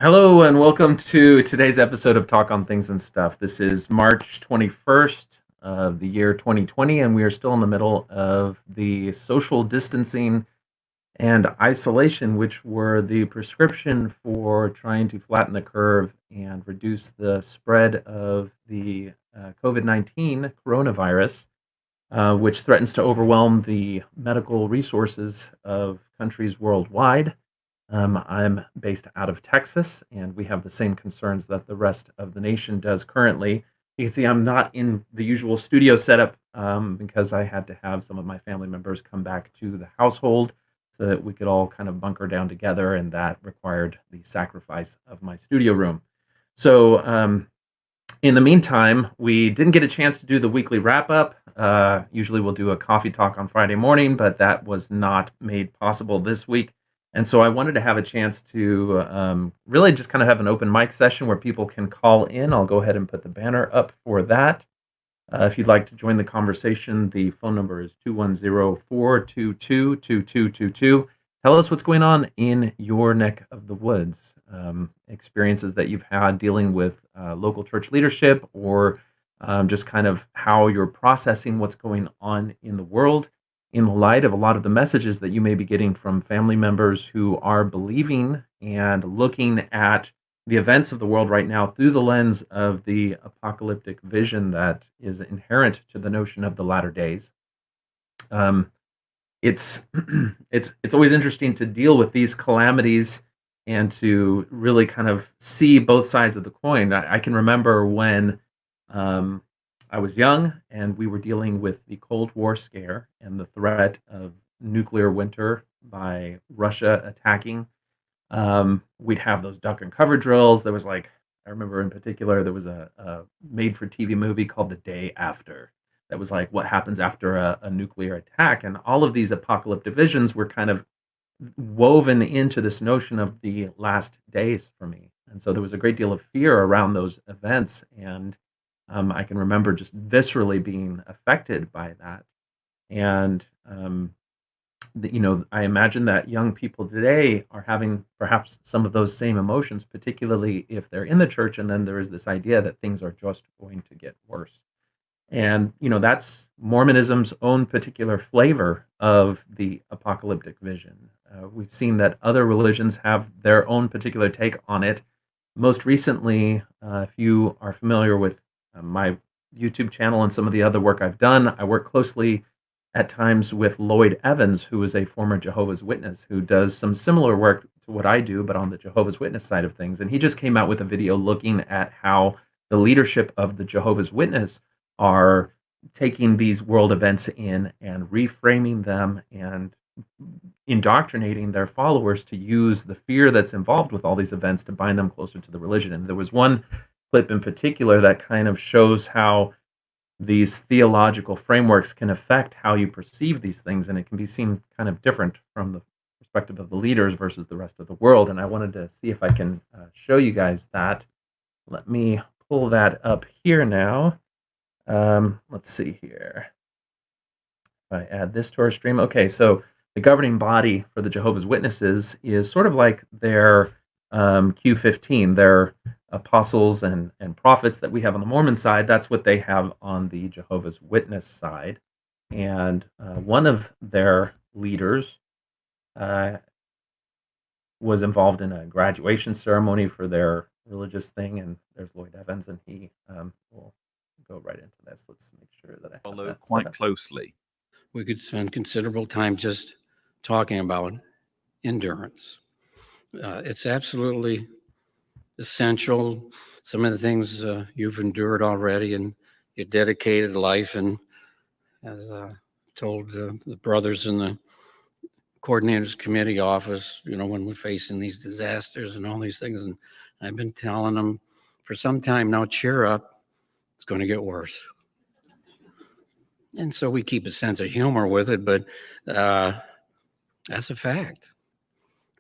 Hello and welcome to today's episode of Talk on Things and Stuff. This is March 21st of the year 2020, and we are still in the middle of the social distancing and isolation, which were the prescription for trying to flatten the curve and reduce the spread of the COVID-19 coronavirus, which threatens to overwhelm the medical resources of countries worldwide. I'm based out of Texas, and we have the same concerns that the rest of the nation does currently. You can see I'm not in the usual studio setup because I had to have some of my family members come back to the household so that we could all kind of bunker down together, and that required the sacrifice of my studio room. So, in the meantime, we didn't get a chance to do the weekly wrap up. Usually we'll do a coffee talk on Friday morning, but that was not made possible this week. And so I wanted to have a chance to really just kind of have an open mic session where people can call in. I'll go ahead and put the banner up for that. If you'd like to join the conversation, the phone number is 210-422-2222. Tell us what's going on in your neck of the woods, experiences that you've had dealing with local church leadership, or just kind of how you're processing what's going on in the world in light of a lot of the messages that you may be getting from family members who are believing and looking at the events of the world right now through the lens of the apocalyptic vision that is inherent to the notion of the latter days. It's it's always interesting to deal with these calamities and to really kind of see both sides of the coin. I can remember when I was young and we were dealing with the Cold War scare and the threat of nuclear winter by Russia attacking. We'd have those duck and cover drills. There was I remember in particular, there was a made for TV movie called The Day After that was like what happens after a nuclear attack. And all of these apocalyptic visions were kind of woven into this notion of the last days for me. And so there was a great deal of fear around those events. And I can remember just viscerally being affected by that. And, I imagine that young people today are having perhaps some of those same emotions, particularly if they're in the church. And then there is this idea that things are just going to get worse. And, that's Mormonism's own particular flavor of the apocalyptic vision. We've seen that other religions have their own particular take on it. Most recently, if you are familiar with my YouTube channel and some of the other work I've done, I work closely at times with Lloyd Evans, who is a former Jehovah's Witness, who does some similar work to what I do, but on the Jehovah's Witness side of things. And he just came out with a video looking at how the leadership of the Jehovah's Witness are taking these world events in and reframing them and indoctrinating their followers to use the fear that's involved with all these events to bind them closer to the religion. And there was one clip in particular that kind of shows how these theological frameworks can affect how you perceive these things, and it can be seen kind of different from the perspective of the leaders versus the rest of the world. And I wanted to see if I can show you guys that. Let me pull that up here now. Let's see here. If I add this to our stream. Okay, so the governing body for the Jehovah's Witnesses is sort of like their Q15, their apostles and prophets that we have on the Mormon side. That's what they have on the Jehovah's Witness side. And one of their leaders was involved in a graduation ceremony for their religious thing. And there's Lloyd Evans, and he will go right into this. Let's make sure that I follow that quite closely. We could spend considerable time just talking about endurance. It's absolutely essential. Some of the things you've endured already in your dedicated life, and as told the brothers in the coordinators committee office, when we're facing these disasters and all these things, and I've been telling them for some time now, cheer up, it's going to get worse. And so we keep a sense of humor with it, but that's a fact.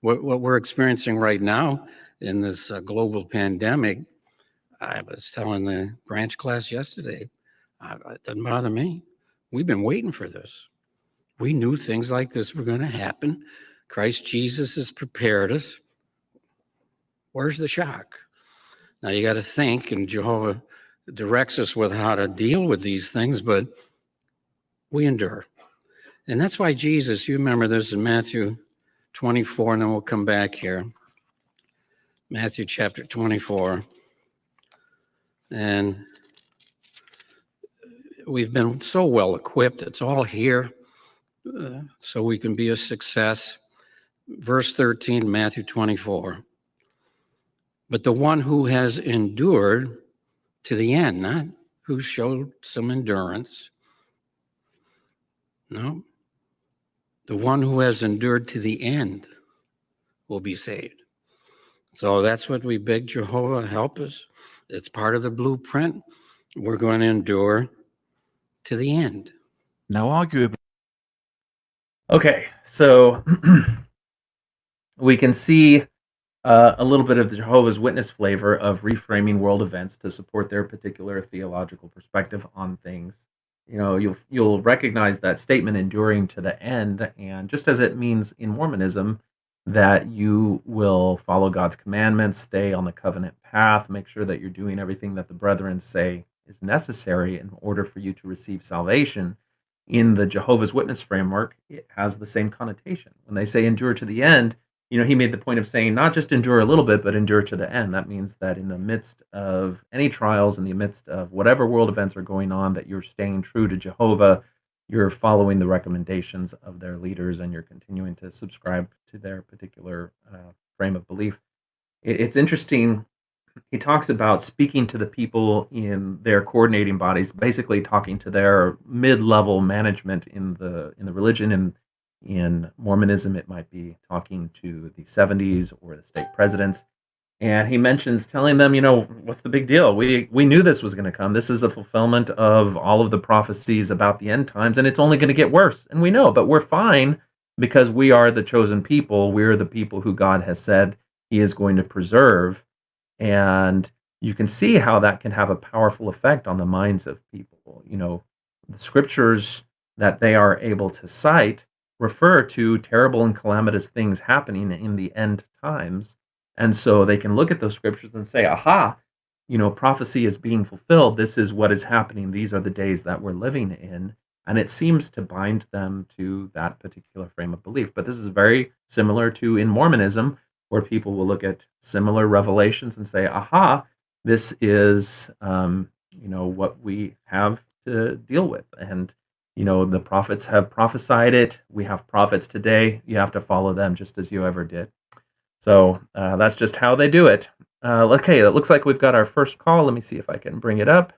What we're experiencing right now in this global pandemic, I was telling the branch class yesterday, it doesn't bother me. We've been waiting for this. We knew things like this were going to happen. Christ Jesus has prepared us. Where's the shock? Now you got to think, and Jehovah directs us with how to deal with these things, but we endure. And that's why Jesus, you remember this in Matthew 24, and then we'll come back here. Matthew chapter 24. And we've been so well equipped. It's all here so we can be a success. Verse 13, Matthew 24. But the one who has endured to the end, not who showed some endurance. No. The one who has endured to the end will be saved. So that's what we beg Jehovah, help us. It's part of the blueprint. We're going to endure to the end. Now, arguably, Okay, so we can see a little bit of the Jehovah's Witness flavor of reframing world events to support their particular theological perspective on things. You know, you'll recognize that statement, enduring to the end, and just as it means in Mormonism that you will follow God's commandments, stay on the covenant path, make sure that you're doing everything that the brethren say is necessary in order for you to receive salvation. In the Jehovah's Witness framework, it has the same connotation. When they say endure to the end, you know, he made the point of saying not just endure a little bit, but endure to the end. That means that in the midst of any trials, in the midst of whatever world events are going on, that you're staying true to Jehovah, you're following the recommendations of their leaders, and you're continuing to subscribe to their particular frame of belief. It's interesting. He talks about speaking to the people in their coordinating bodies, basically talking to their mid-level management in the religion. And in Mormonism, it might be talking to the 70s or the state presidents. And he mentions telling them, you know, what's the big deal? We knew this was going to come. This is a fulfillment of all of the prophecies about the end times, and it's only going to get worse. And we know, but we're fine because we are the chosen people. We're the people who God has said he is going to preserve. And you can see how that can have a powerful effect on the minds of people. You know, the scriptures that they are able to cite refer to terrible and calamitous things happening in the end times. And so they can look at those scriptures and say, aha, you know, prophecy is being fulfilled. This is what is happening. These are the days that we're living in. And it seems to bind them to that particular frame of belief. But this is very similar to in Mormonism, where people will look at similar revelations and say, aha, this is, you know, what we have to deal with. And, you know, the prophets have prophesied it. We have prophets today. You have to follow them just as you ever did. So that's just how they do it. Okay, it looks like we've got our first call. Let me see if I can bring it up.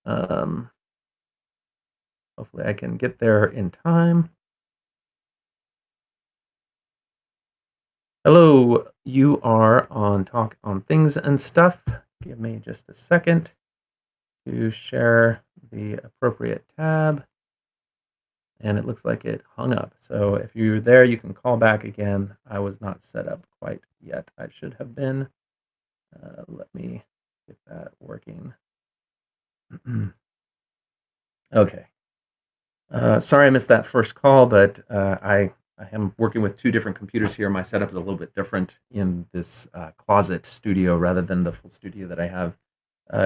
Hopefully I can get there in time. Hello, you are on Talk on Things and Stuff. Give me just a second to share the appropriate tab. And it looks like it hung up. So if you're there, you can call back again. I was not set up quite yet. I should have been. Let me get that working. Okay. Sorry I missed that first call, but I am working with two different computers here. My setup is a little bit different in this closet studio rather than the full studio that I have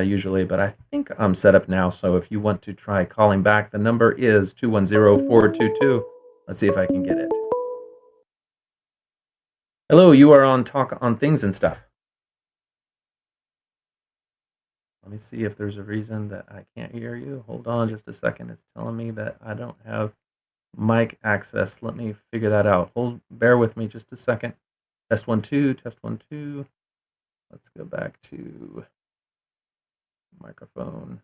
usually, but I think I'm set up now. So if you want to try calling back, the number is 210-422. Let's see if I can get it. Hello, you are on Talk on Things and Stuff. Let me see if there's a reason that I can't hear you. Hold on just a second. It's telling me that I don't have mic access. Let me figure that out. Bear with me just a second. Test 1 2, test 1 2. Let's go back to microphone.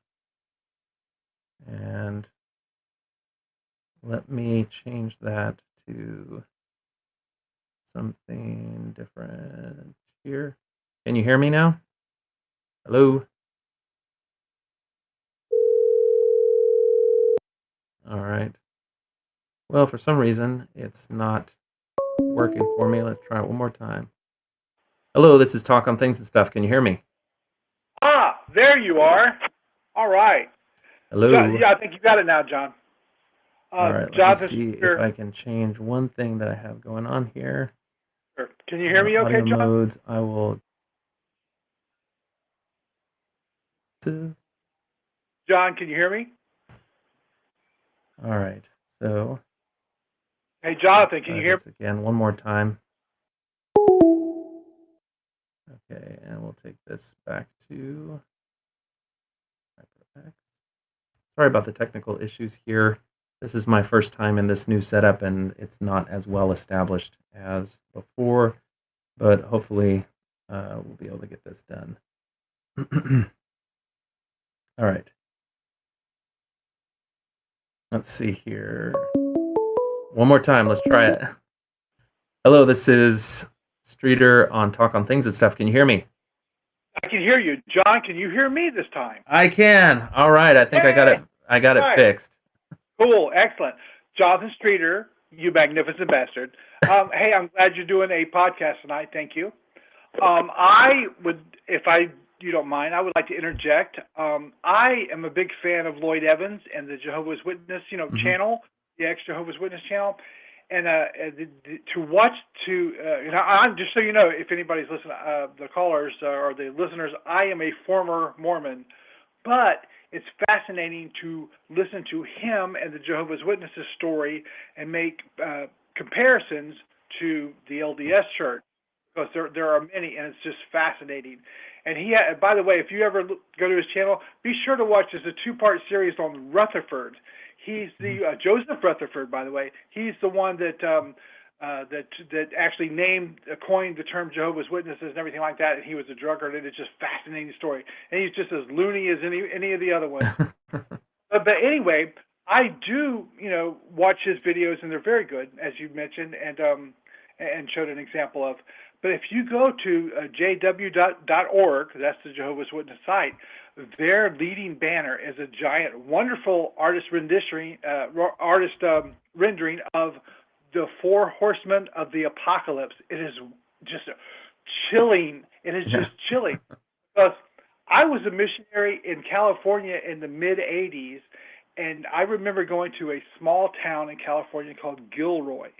And let me change that to something different here. Can you hear me now? Hello? All right. Well, for some reason, it's not working for me. Let's try it one more time. Hello, this is Talk on Things and Stuff. Can you hear me? Ah, there you are. All right. Hello? Yeah, I think you got it now, John. All right, let me Jonathan, see if I can change one thing that I have going on here. can you hear me okay, audio John? modes, I will John, can you hear me? All right. So Hey, Jonathan, let's can try you hear me? this again one more time. Okay, and we'll take this back to HyperX. Sorry about the technical issues here. This is my first time in this new setup, and it's not as well established as before, but hopefully we'll be able to get this done. All right. Let's see here. One more time. Let's try it. Hello, this is Streeter on Talk on Things and Stuff. Can you hear me? I can hear you. John, can you hear me this time? I can. All right. I think I got it. I got it fixed. Cool. Excellent. Jonathan Streeter, you magnificent bastard. Hey, I'm glad you're doing a podcast tonight. Thank you. I would, if you don't mind, I would like to interject. I am a big fan of Lloyd Evans and the Jehovah's Witness, channel, the Ex-Jehovah's Witness channel. And to watch, I'm just so you know, if anybody's listening, the callers or the listeners, I am a former Mormon, but it's fascinating to listen to him and the Jehovah's Witnesses story and make comparisons to the LDS Church, because there are many, and it's just fascinating. And by the way, if you ever go to his channel, be sure to watch. There's a 2-part series on Rutherford. He's the Joseph Rutherford, by the way. He's the one that that actually coined the term Jehovah's Witnesses and everything like that. And he was a drunkard, and it's just a fascinating story. And he's just as loony as any of the other ones. but anyway, I do watch his videos, and they're very good, as you mentioned, and showed an example of. But if you go to jw.org, that's the Jehovah's Witness site, their leading banner is a giant, wonderful artist rendering of the Four Horsemen of the Apocalypse. It is just chilling. It is just chilling. Because I was a missionary in California in the mid-'80s, and I remember going to a small town in California called Gilroy.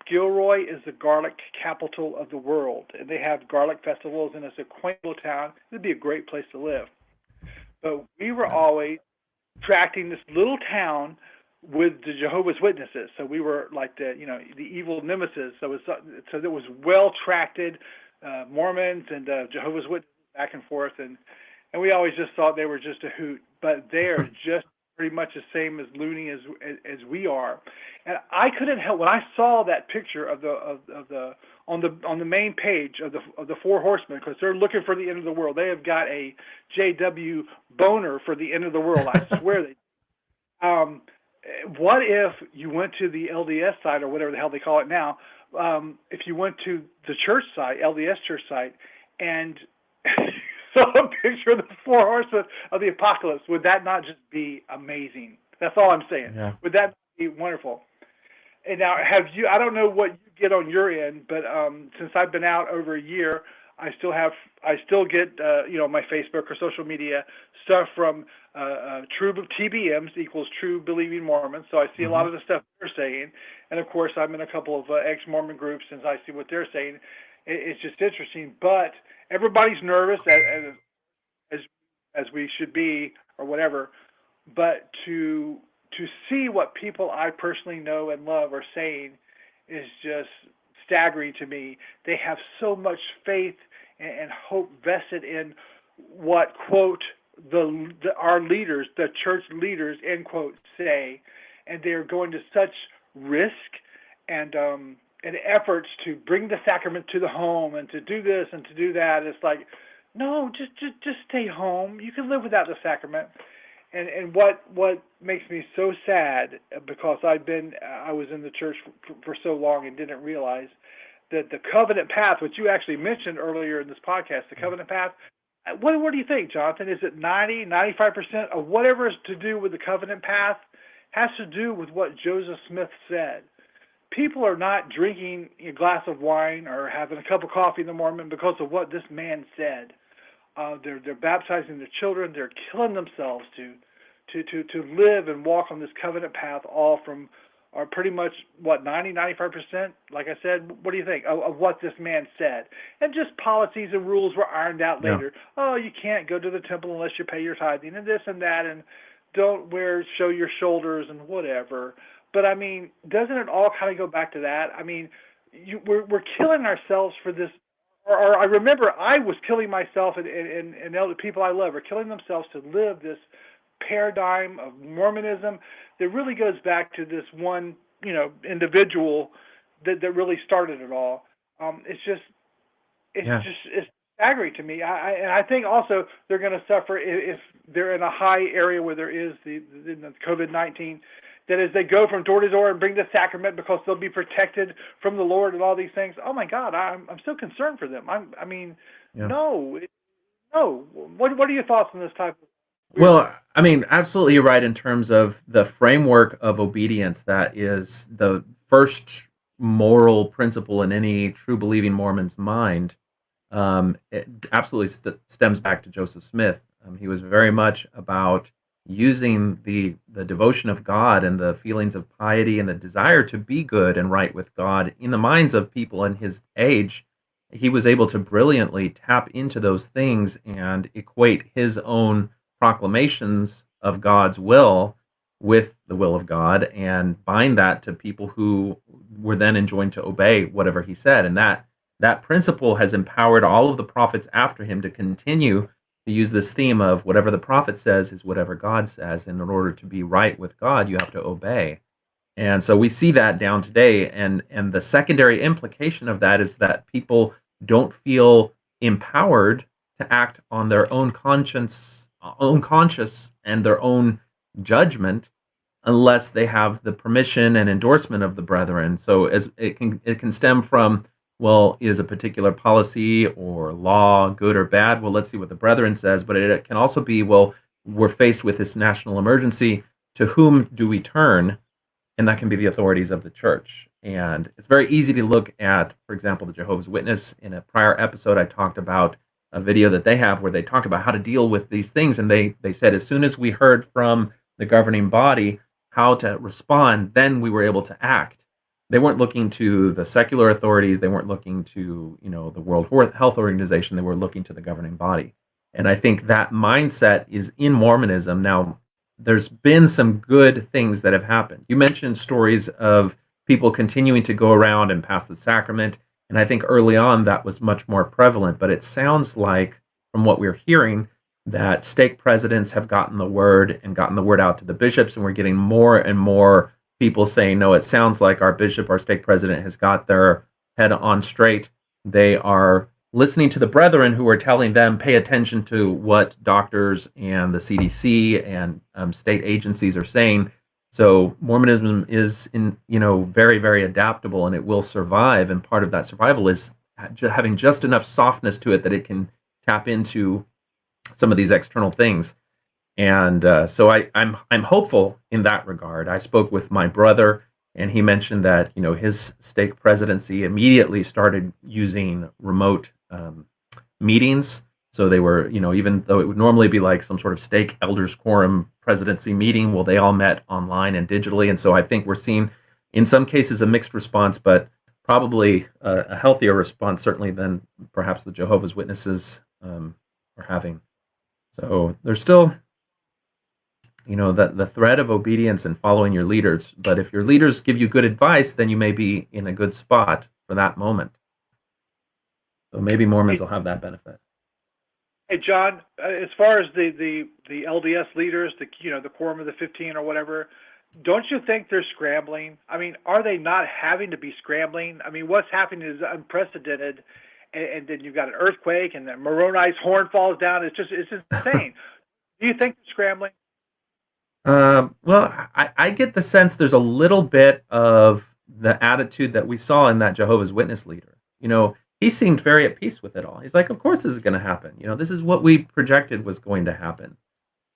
Gilroy is the garlic capital of the world, and they have garlic festivals, and it's a quaint little town. It would be a great place to live. But we were always tracking this little town with the Jehovah's Witnesses. So we were like the evil nemesis. So there was well-tracted Mormons and Jehovah's Witnesses back and forth, and we always just thought they were just a hoot. But they are just pretty much the same as loony as we are. And I couldn't help when I saw that picture of the on the main page of the Four Horsemen, because they're looking for the end of the world. They have got a JW boner for the end of the world. I swear they. What if you went to the LDS site, or whatever the hell they call it now? If you went to the church site, LDS church site, and saw a picture of the Four Horsemen of the Apocalypse, would that not just be amazing? That's all I'm saying. Yeah. Would that be wonderful? And now, I don't know what you get on your end, but since I've been out over a year, I still get my Facebook or social media stuff from True TBMs equals True Believing Mormons. So I see a lot of the stuff they're saying, and of course I'm in a couple of ex-Mormon groups, and I see what they're saying. It's just interesting, but everybody's nervous as we should be, or whatever. But to see what people I personally know and love are saying is just staggering to me. They have so much faith and hope vested in what, quote, our leaders, the church leaders, end quote, say, and they're going to such risk and efforts to bring the sacrament to the home and to do this and to do that. It's like, no, just stay home. You can live without the sacrament. And what makes me so sad, because I was in the church for so long and didn't realize that the covenant path, which you actually mentioned earlier in this podcast, the covenant path, what do you think, Jonathan? Is it 95% of whatever is to do with the covenant path has to do with what Joseph Smith said? People are not drinking a glass of wine or having a cup of coffee in the morning because of what this man said. They're baptizing their children. They're killing themselves to live and walk on this covenant path, all from are pretty much, what, 95%, like I said. What do you think of what this man said? And just policies and rules were ironed out Yeah. later. Oh, you can't go to the temple unless you pay your tithing, and this and that, and don't show your shoulders and whatever. But I mean, doesn't it all kind of go back to that? I mean, we're killing ourselves for this. Or I remember I was killing myself, and other people I love are killing themselves to live this paradigm of Mormonism that really goes back to this one, individual that really started it all. It's Yeah. staggering to me. And I think also they're going to suffer if they're in a high area where there is the COVID-19. That as they go from door to door and bring the sacrament because they'll be protected from the Lord and all these things. Oh my God, I'm so concerned for them. Yeah. No. What are your thoughts on this type of? Well, I mean, absolutely you're right in terms of the framework of obedience that is the first moral principle in any true believing Mormon's mind. It absolutely stems back to Joseph Smith. He was very much about using the devotion of God and the feelings of piety and the desire to be good and right with God in the minds of people in his age. He was able to brilliantly tap into those things and equate his own proclamations of God's will with the will of God and bind that to people who were then enjoined to obey whatever he said. And that principle has empowered all of the prophets after him to continue to use this theme of whatever the prophet says is whatever God says. And in order to be right with God, you have to obey. And so we see that down today. And the secondary implication of that is that people don't feel empowered to act on their own conscience and their own judgment unless they have the permission and endorsement of the brethren. So as it can stem from, well, is a particular policy or law good or bad? Well, let's see what the brethren says. But it can also be, well, we're faced with this national emergency. To whom do we turn? And that can be the authorities of the church. And it's very easy to look at, for example, the Jehovah's Witness. In a prior episode, I talked about a video that they have where they talked about how to deal with these things. And they said as soon as we heard from the governing body how to respond, then we were able to act. They weren't looking to the secular authorities. They weren't looking to, the World Health Organization. They were looking to the governing body. And I think that mindset is in Mormonism. Now, there's been some good things that have happened. You mentioned stories of people continuing to go around and pass the sacrament. And I think early on that was much more prevalent. But it sounds like, from what we're hearing, that stake presidents have gotten the word out to the bishops. And we're getting more and more people saying, no, it sounds like our bishop, our stake president has got their head on straight. They are listening to the brethren who are telling them, pay attention to what doctors and the CDC and state agencies are saying. So Mormonism is very, very adaptable, and it will survive. And part of that survival is having just enough softness to it that it can tap into some of these external things. And so I'm hopeful in that regard. I spoke with my brother, and he mentioned that his stake presidency immediately started using remote meetings. So they were, even though it would normally be like some sort of stake elders quorum presidency meeting, well, they all met online and digitally. And so I think we're seeing, in some cases, a mixed response, but probably a healthier response, certainly, than perhaps the Jehovah's Witnesses are having. So there's still the thread of obedience and following your leaders. But if your leaders give you good advice, then you may be in a good spot for that moment. So maybe Mormons will have that benefit. Hey, John, as far as the LDS leaders, the quorum of the 15 or whatever, don't you think they're scrambling? I mean, are they not having to be scrambling? I mean, what's happening is unprecedented, and then you've got an earthquake, and then Moroni's horn falls down. It's insane. Do you think they're scrambling? Well, I get the sense there's a little bit of the attitude that we saw in that Jehovah's Witness leader. He seemed very at peace with it all. He's like, of course this is going to happen. This is what we projected was going to happen.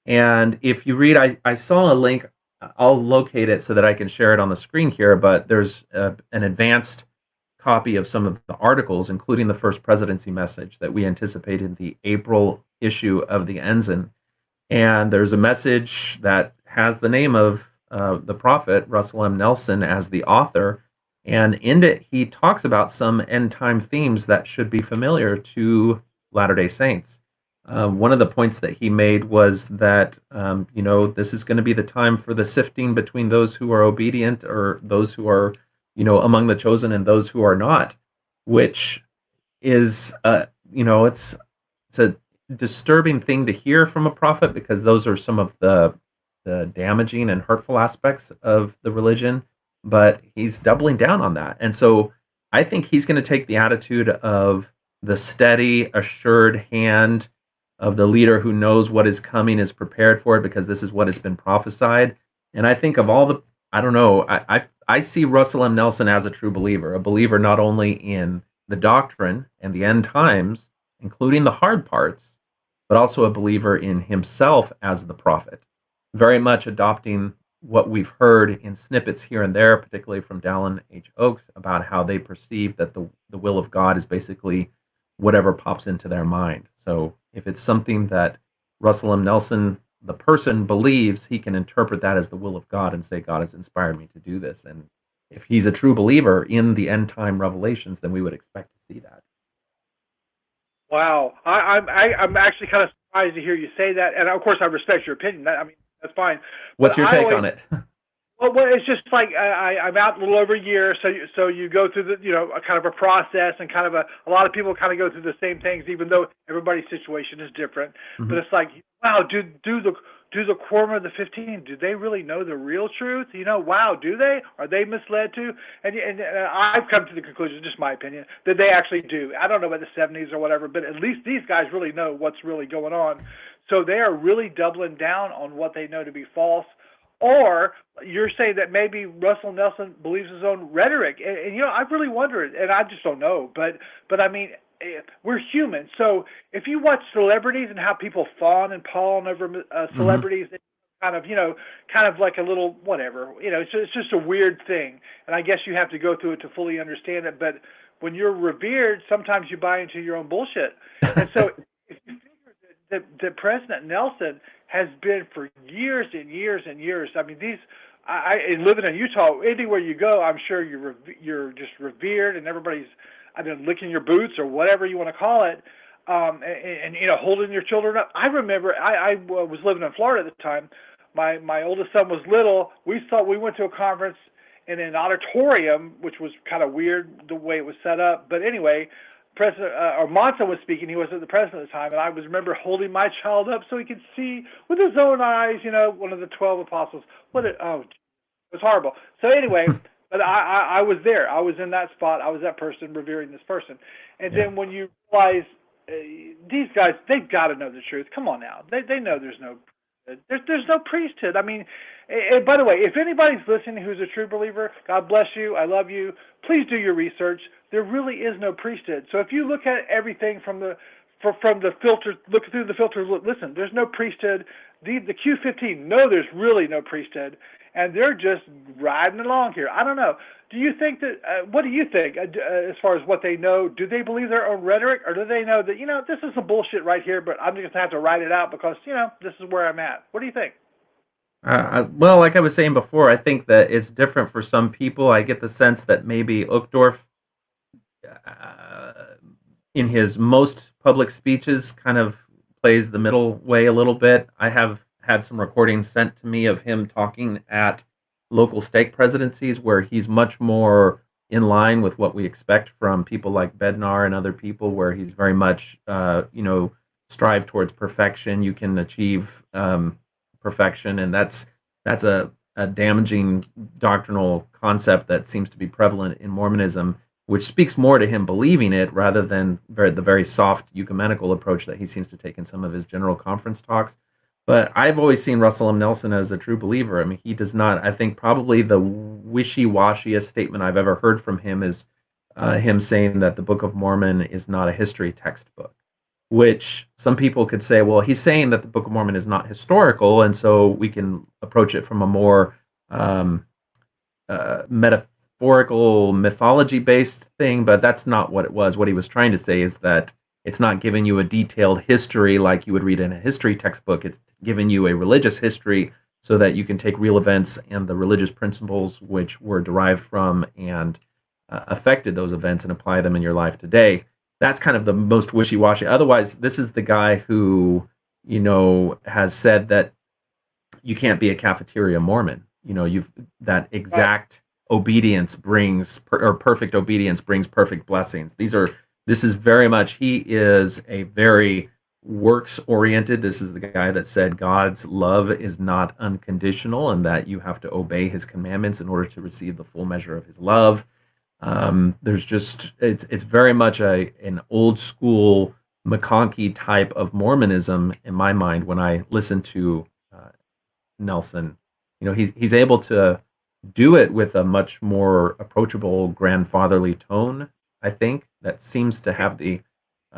And if you read, I saw a link, I'll locate it so that I can share it on the screen here, but there's an advanced copy of some of the articles, including the first presidency message that we anticipated in the April issue of the Ensign. And there's a message that has the name of the prophet, Russell M. Nelson, as the author. And in it, he talks about some end time themes that should be familiar to Latter-day Saints. One of the points that he made was that, this is going to be the time for the sifting between those who are obedient or those who are, among the chosen and those who are not, which is, it's a disturbing thing to hear from a prophet, because those are some of the damaging and hurtful aspects of the religion, but he's doubling down on that. And so I think he's going to take the attitude of the steady, assured hand of the leader who knows what is coming, is prepared for it, because this is what has been prophesied. And I think of all the, I don't know, I see Russell M. Nelson as a true believer, a believer not only in the doctrine and the end times, including the hard parts, but also a believer in himself as the prophet, very much adopting what we've heard in snippets here and there, particularly from Dallin H. Oakes, about how they perceive that the will of God is basically whatever pops into their mind. So if it's something that Russell M. Nelson, the person, believes, he can interpret that as the will of God and say, God has inspired me to do this. And if he's a true believer in the end time revelations, then we would expect to see that. Wow, I'm actually kind of surprised to hear you say that, and of course I respect your opinion. That's fine. What's your take on it? Well, it's just like I'm out a little over a year, so you go through a kind of a process, and kind of a lot of people kind of go through the same things, even though everybody's situation is different. Mm-hmm. But it's like, wow, do the quorum of the 15, do they really know the real truth? Wow, do they? Are they misled too? And I've come to the conclusion, just my opinion, that they actually do. I don't know about the 70s or whatever, but at least these guys really know what's really going on. So they are really doubling down on what they know to be false. Or you're saying that maybe Russell Nelson believes his own rhetoric. And I've really wondered, and I just don't know. But I mean, we're human. So if you watch celebrities and how people fawn and pawn over celebrities, mm-hmm. kind of like a little whatever, it's just a weird thing. And I guess you have to go through it to fully understand it. But when you're revered, sometimes you buy into your own bullshit. And so if you figure that President Nelson has been for years and years and years. I mean, living in Utah, anywhere you go, I'm sure you're just revered, and everybody's licking your boots or whatever you want to call it, and holding your children up. I remember I was living in Florida at the time. My oldest son was little. We went to a conference in an auditorium, which was kind of weird the way it was set up. But anyway, President Monson was speaking. He wasn't the president at the time, and I remember holding my child up so he could see with his own eyes, one of the 12 apostles. It was horrible. So anyway, but I was there. I was in that spot. I was that person revering this person. And then when you realize these guys, they've got to know the truth. Come on now, they know there's no priesthood. I mean, and by the way, if anybody's listening who's a true believer, God bless you. I love you. Please do your research. There really is no priesthood. So if you look at everything from the filter, look through the filter, listen, there's no priesthood. The Q15, no, there's really no priesthood. And they're just riding along here. I don't know. Do you think that, what do you think as far as what they know? Do they believe their own rhetoric, or do they know that, this is some bullshit right here, but I'm just going to have to write it out because, this is where I'm at? What do you think? Well, like I was saying before, I think that it's different for some people. I get the sense that maybe Uchtdorf, in his most public speeches, kind of plays the middle way a little bit. I have had some recordings sent to me of him talking at local stake presidencies where he's much more in line with what we expect from people like Bednar and other people, where he's very much, strive towards perfection. You can achieve perfection, and that's a damaging doctrinal concept that seems to be prevalent in Mormonism, which speaks more to him believing it rather than the very soft ecumenical approach that he seems to take in some of his general conference talks. But I've always seen Russell M. Nelson as a true believer. I mean, he does not, I think probably the wishy-washiest statement I've ever heard from him is him saying that the Book of Mormon is not a history textbook, which some people could say, well, he's saying that the Book of Mormon is not historical, and so we can approach it from a more metaphorical, mythology-based thing, but that's not what it was. What he was trying to say is that it's not giving you a detailed history like you would read in a history textbook. It's giving you a religious history so that you can take real events and the religious principles which were derived from and affected those events and apply them in your life today. That's kind of the most wishy-washy. Otherwise, this is the guy who, has said that you can't be a cafeteria Mormon. That exact obedience brings, or perfect obedience brings perfect blessings. This is very much, he is a very works oriented. This is the guy that said God's love is not unconditional and that you have to obey his commandments in order to receive the full measure of his love. It's very much an old school McConkie type of Mormonism in my mind. When I listen to Nelson, he's able to do it with a much more approachable, grandfatherly tone. I think that seems to have the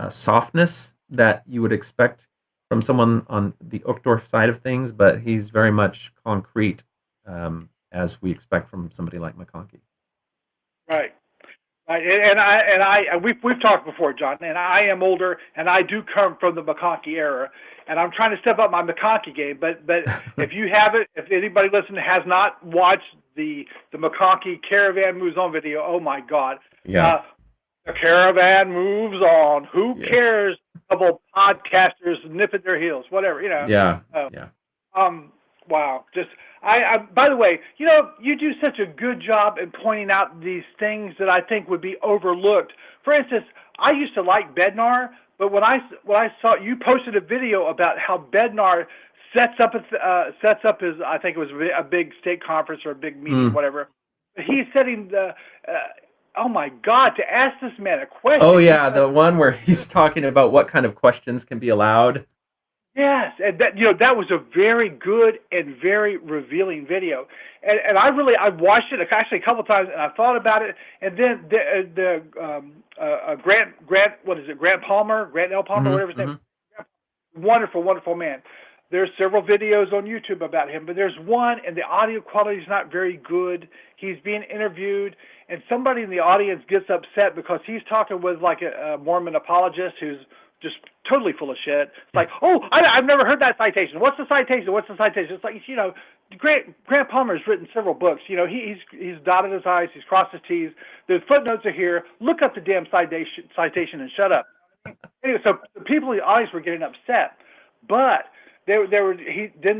softness that you would expect from someone on the Uchtdorf side of things, but he's very much concrete, as we expect from somebody like McConkie. Right. And we've talked before, John, and I am older, and I do come from the McConkie era, and I'm trying to step up my McConkie game. But if anybody listening has not watched the McConkie Caravan Moves On video, oh my God, yeah, the caravan moves on. Who cares? A couple podcasters nipping their heels, whatever, Yeah. Wow. I by the way, you do such a good job in pointing out these things that I think would be overlooked. For instance, I used to like Bednar, but when I saw you posted a video about how Bednar sets up his, I think it was a big state conference or a big meeting, whatever. He's setting the. Oh my God! To ask this man a question. Oh yeah, the one where he's talking about what kind of questions can be allowed. Yes, and that was a very good and very revealing video, and I watched it actually a couple of times, and I thought about it, and then Grant Palmer, Grant L. Palmer, whatever his name, wonderful man. There's several videos on YouTube about him, but there's one, and the audio quality is not very good. He's being interviewed, and somebody in the audience gets upset because he's talking with like a Mormon apologist who's just totally full of shit. It's like, I've never heard that citation. What's the citation? It's like, Grant Palmer's written several books. He's dotted his I's, he's crossed his T's. The footnotes are here. Look up the damn citation and shut up. Anyway, so the people in the audience were getting upset, but then there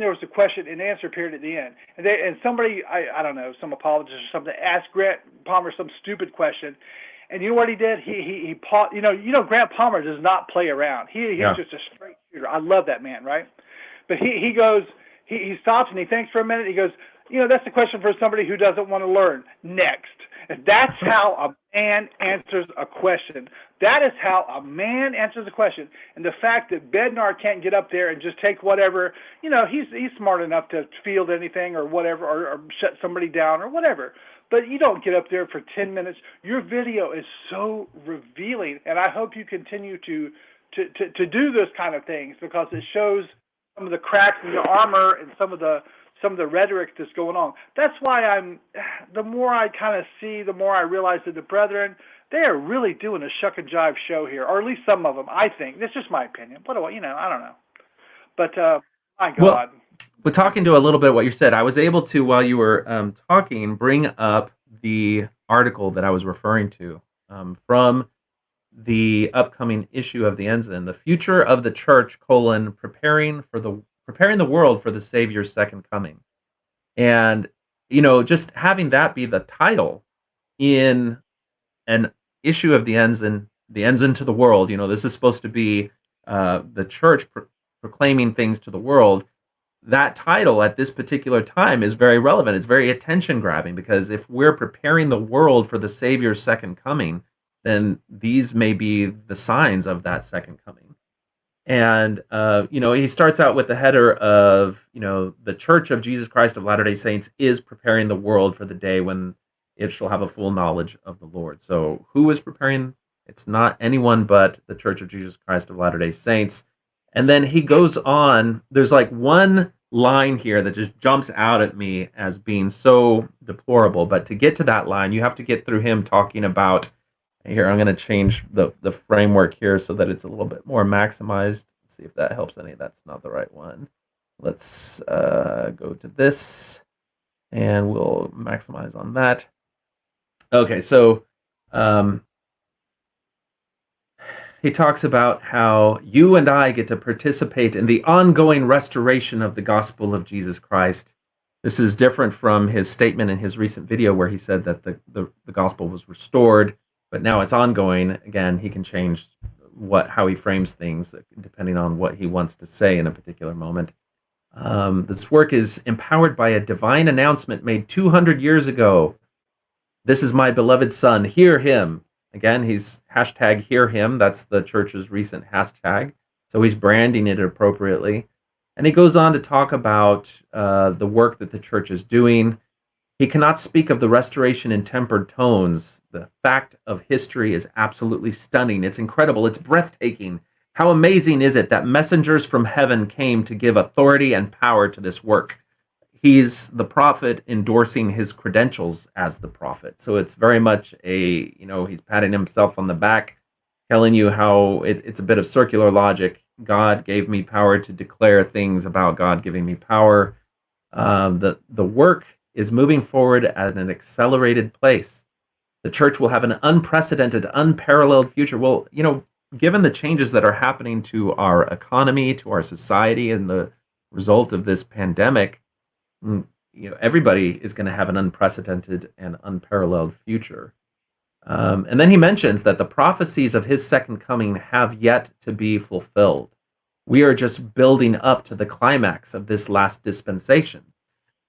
was a question and answer period at the end, and somebody, I don't know, some apologist or something, asked Grant Palmer some stupid question. And you know what he did? He Grant Palmer does not play around. He's just a straight shooter. I love that man, right? But he goes, he stops and he thinks for a minute. He goes, that's a question for somebody who doesn't want to learn. Next. And that's how a man answers a question. That is how a man answers a question. And the fact that Bednar can't get up there and just take whatever, he's smart enough to field anything or whatever, or shut somebody down or whatever. But you don't get up there for 10 minutes. Your video is so revealing, and I hope you continue to do those kind of things, because it shows some of the cracks in your armor and some of the rhetoric that's going on. That's why the more I kind of see, the more I realize that the brethren, they are really doing a shuck and jive show here, or at least some of them, I think. That's just my opinion. I don't know. But, my God. Well, but talking to a little bit of what you said, I was able to, while you were talking, bring up the article that I was referring to from the upcoming issue of the Ensign, "The Future of the Church: preparing the world for the Savior's second coming." And just having that be the title in an issue of the Ensign to the world. This is supposed to be the church proclaiming things to the world. That title at this particular time is very relevant. It's very attention grabbing, because if we're preparing the world for the Savior's second coming, then these may be the signs of that second coming. And, he starts out with the header of, the Church of Jesus Christ of Latter-day Saints is preparing the world for the day when it shall have a full knowledge of the Lord. So who is preparing? It's not anyone but the Church of Jesus Christ of Latter-day Saints. And then he goes on, there's like one line here that just jumps out at me as being so deplorable. But to get to that line, you have to get through him talking about, here, I'm going to change the framework here so that it's a little bit more maximized. Let's see if that helps any. That's not the right one. let's go to this, and we'll maximize on that. Okay, so he talks about how you and I get to participate in the ongoing restoration of the gospel of Jesus Christ. This is different from his statement in his recent video where he said that the gospel was restored, but now it's ongoing. Again, he can change how he frames things depending on what he wants to say in a particular moment. This work is empowered by a divine announcement made 200 years ago. This is my beloved son, hear him. Again, he's hashtag hear him. That's the church's recent hashtag. So he's branding it appropriately. And he goes on to talk about the work that the church is doing. He cannot speak of the restoration in tempered tones. The fact of history is absolutely stunning. It's incredible. It's breathtaking. How amazing is it that messengers from heaven came to give authority and power to this work? He's the prophet endorsing his credentials as the prophet. So it's very much he's patting himself on the back, telling you how it's a bit of circular logic. God gave me power to declare things about God giving me power. The work is moving forward at an accelerated pace. The church will have an unprecedented, unparalleled future. Well, given the changes that are happening to our economy, to our society, and the result of this pandemic, everybody is going to have an unprecedented and unparalleled future. And then he mentions that the prophecies of his second coming have yet to be fulfilled. We are just building up to the climax of this last dispensation.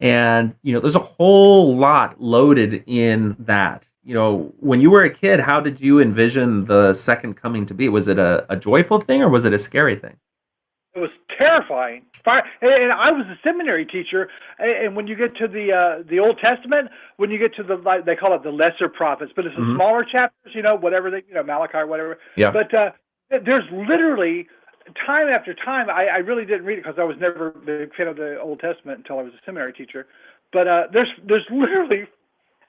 And, there's a whole lot loaded in that. When you were a kid, how did you envision the second coming to be? Was it a joyful thing or was it a scary thing? It was terrifying. And I was a seminary teacher, and when you get to the Old Testament, when you get to they call it the lesser prophets, but it's the smaller chapters, whatever Malachi or whatever. Yeah. But there's literally time after time. I really didn't read it because I was never a big fan of the Old Testament until I was a seminary teacher. But there's literally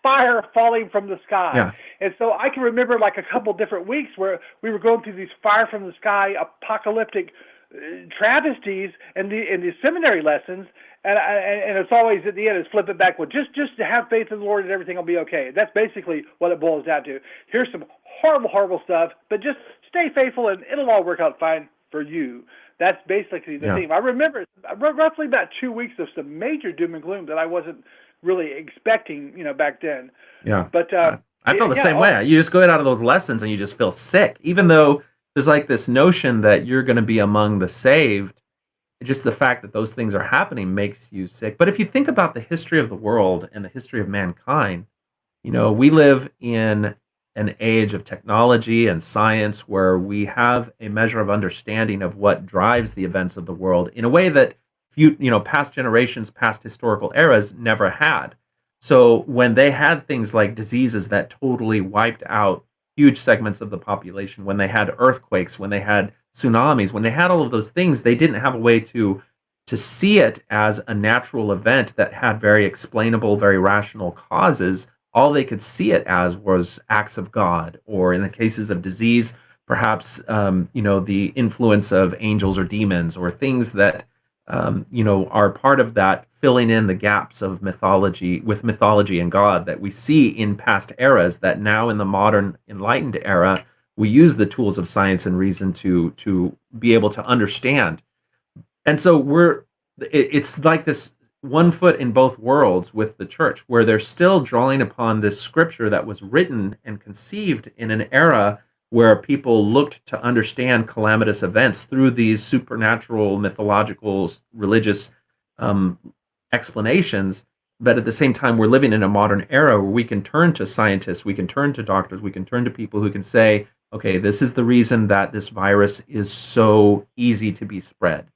fire falling from the sky. Yeah. And so I can remember like a couple different weeks where we were going through these fire from the sky apocalyptic travesties in the seminary lessons, and it's always at the end is flip it back with just to have faith in the Lord and everything will be okay. That's basically what it boils down to. Here's some horrible stuff, but just stay faithful and it'll all work out fine for you. That's basically the theme. I remember roughly about 2 weeks of some major doom and gloom that I wasn't really expecting, back then. Yeah. But I feel the same way. You just go out of those lessons and you just feel sick, even though there's like this notion that you're going to be among the saved. Just the fact that those things are happening makes you sick. But if you think about the history of the world and the history of mankind, we live in an age of technology and science where we have a measure of understanding of what drives the events of the world in a way that past generations, past historical eras never had. So when they had things like diseases that totally wiped out huge segments of the population, when they had earthquakes, when they had tsunamis, when they had all of those things, they didn't have a way to see it as a natural event that had very explainable, very rational causes. All they could see it as was acts of God, or in the cases of disease, perhaps the influence of angels or demons, or things that are part of that filling in the gaps of mythology and God that we see in past eras, that now in the modern enlightened era, we use the tools of science and reason to be able to understand. And so it's like this one foot in both worlds with the church, where they're still drawing upon this scripture that was written and conceived in an era where people looked to understand calamitous events through these supernatural, mythological, religious explanations. But at the same time, we're living in a modern era where we can turn to scientists, we can turn to doctors, we can turn to people who can say, okay, this is the reason that this virus is so easy to be spread,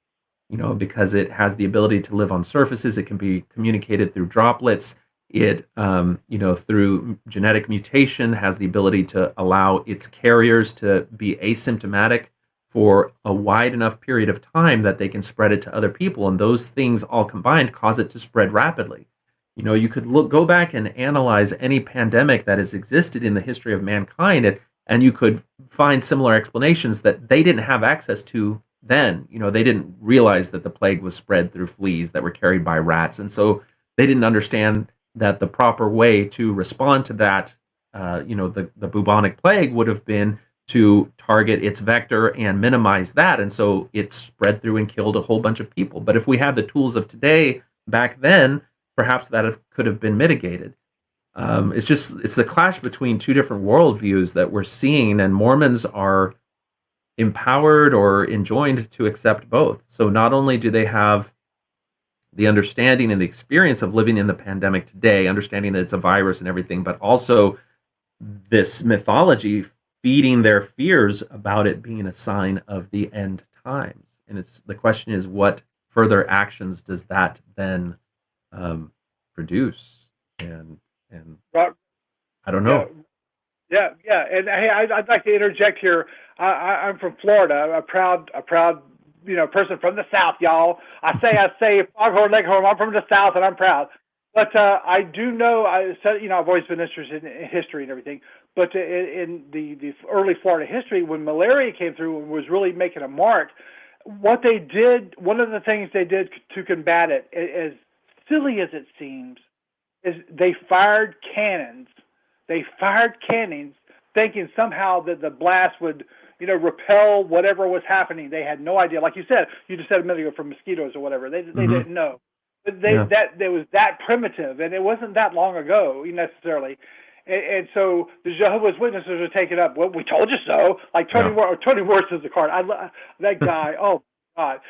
because it has the ability to live on surfaces, it can be communicated through droplets. It, through genetic mutation, has the ability to allow its carriers to be asymptomatic for a wide enough period of time that they can spread it to other people. And those things all combined cause it to spread rapidly. You could go back and analyze any pandemic that has existed in the history of mankind, and you could find similar explanations that they didn't have access to then. They didn't realize that the plague was spread through fleas that were carried by rats, and so they didn't understand that the proper way to respond to that, the bubonic plague would have been to target its vector and minimize that, and so it spread through and killed a whole bunch of people. But if we have the tools of today back then, perhaps could have been mitigated. It's the clash between two different worldviews that we're seeing, and Mormons are empowered or enjoined to accept both. So not only do they have the understanding and the experience of living in the pandemic today, understanding that it's a virus and everything, but also this mythology feeding their fears about it being a sign of the end times. And the question is, what further actions does that then produce? And Right. I don't know. Yeah. And hey, I'd like to interject here. I'm from Florida. A proud person from the South, y'all. I say Foghorn Leghorn. I'm from the South, and I'm proud. But I do know. I've always been interested in history and everything. But in the early Florida history, when malaria came through and was really making a mark, what they did, one of the things they did to combat it, as silly as it seems, is they fired cannons. They fired cannons, thinking somehow that the blast would, repel whatever was happening. They had no idea. Like you just said a minute ago, from mosquitoes or whatever. They didn't know. That was that primitive, and it wasn't that long ago necessarily. And so the Jehovah's Witnesses are taking up. Well, we told you so. Like Tony Morse is the card. That guy. Oh God.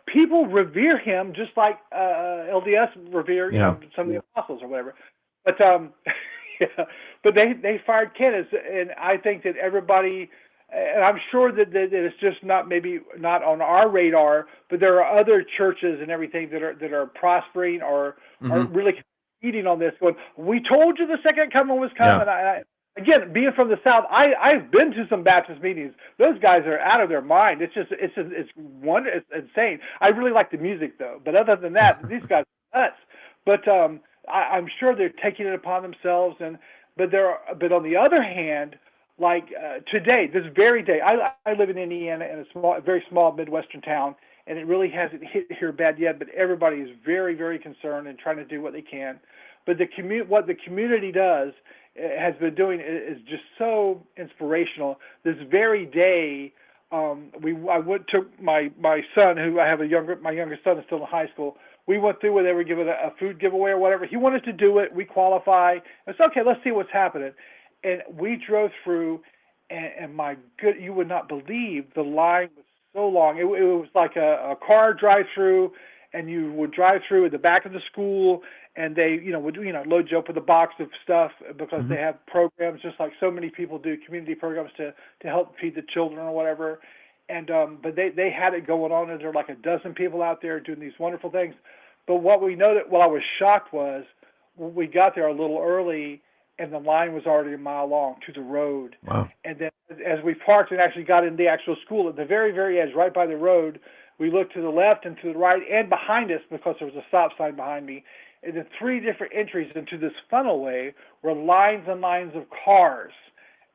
People revere him just like LDS revere some of the apostles or whatever. But but they fired cannons, and I think that everybody, and I'm sure that it's just maybe not on our radar, but there are other churches and everything that are prospering or are really eating on this, going, we told you the second coming was coming. Yeah. Again, being from the South, I've been to some Baptist meetings. Those guys are out of their mind. It's insane. I really like the music though, but other than that, these guys are nuts. But I'm sure they're taking it upon themselves. But on the other hand, like today, this very day, I live in Indiana, in a very small Midwestern town, and it really hasn't hit here bad yet. But everybody is very, very concerned and trying to do what they can. But what the community has been doing is just so inspirational. This very day, I took my son, who I have my youngest son is still in high school. We went through where they were giving a food giveaway or whatever. He wanted to do it. We qualify. It's okay. Let's see what's happening. And we drove through, and you would not believe the line was so long. It was like a car drive-through, and you would drive through at the back of the school, and they would load you up with a box of stuff because they have programs just like so many people do, community programs to help feed the children or whatever. And but they had it going on, and there were like a dozen people out there doing these wonderful things. But what I was shocked was when we got there a little early, and the line was already a mile long to the road. Wow. And then as we parked and actually got in the actual school, at the very, very edge, right by the road, we looked to the left and to the right and behind us, because there was a stop sign behind me. And the 3 different entries into this funnel way were lines and lines of cars.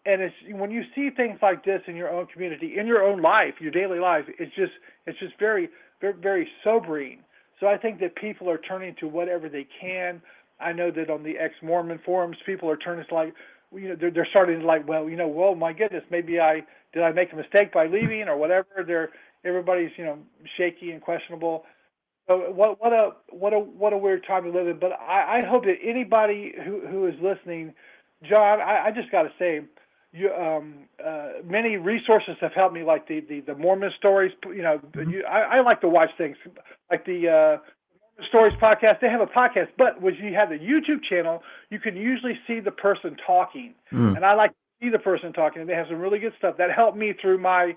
And when you see things like this in your own community, in your own life, your daily life, it's just very, very, very sobering. So I think that people are turning to whatever they can. I know that on the Ex-Mormon forums, people are turning to they're starting to well, my goodness, maybe did I make a mistake by leaving or whatever. Everybody's shaky and questionable. So what a weird time to live in. But I hope that anybody who is listening, John, I just got to say, many resources have helped me, like the Mormon stories. I like to watch things like the Mormon Stories podcast. They have a podcast, but when you have the YouTube channel, you can usually see the person talking, and I like to see the person talking. And they have some really good stuff that helped me through my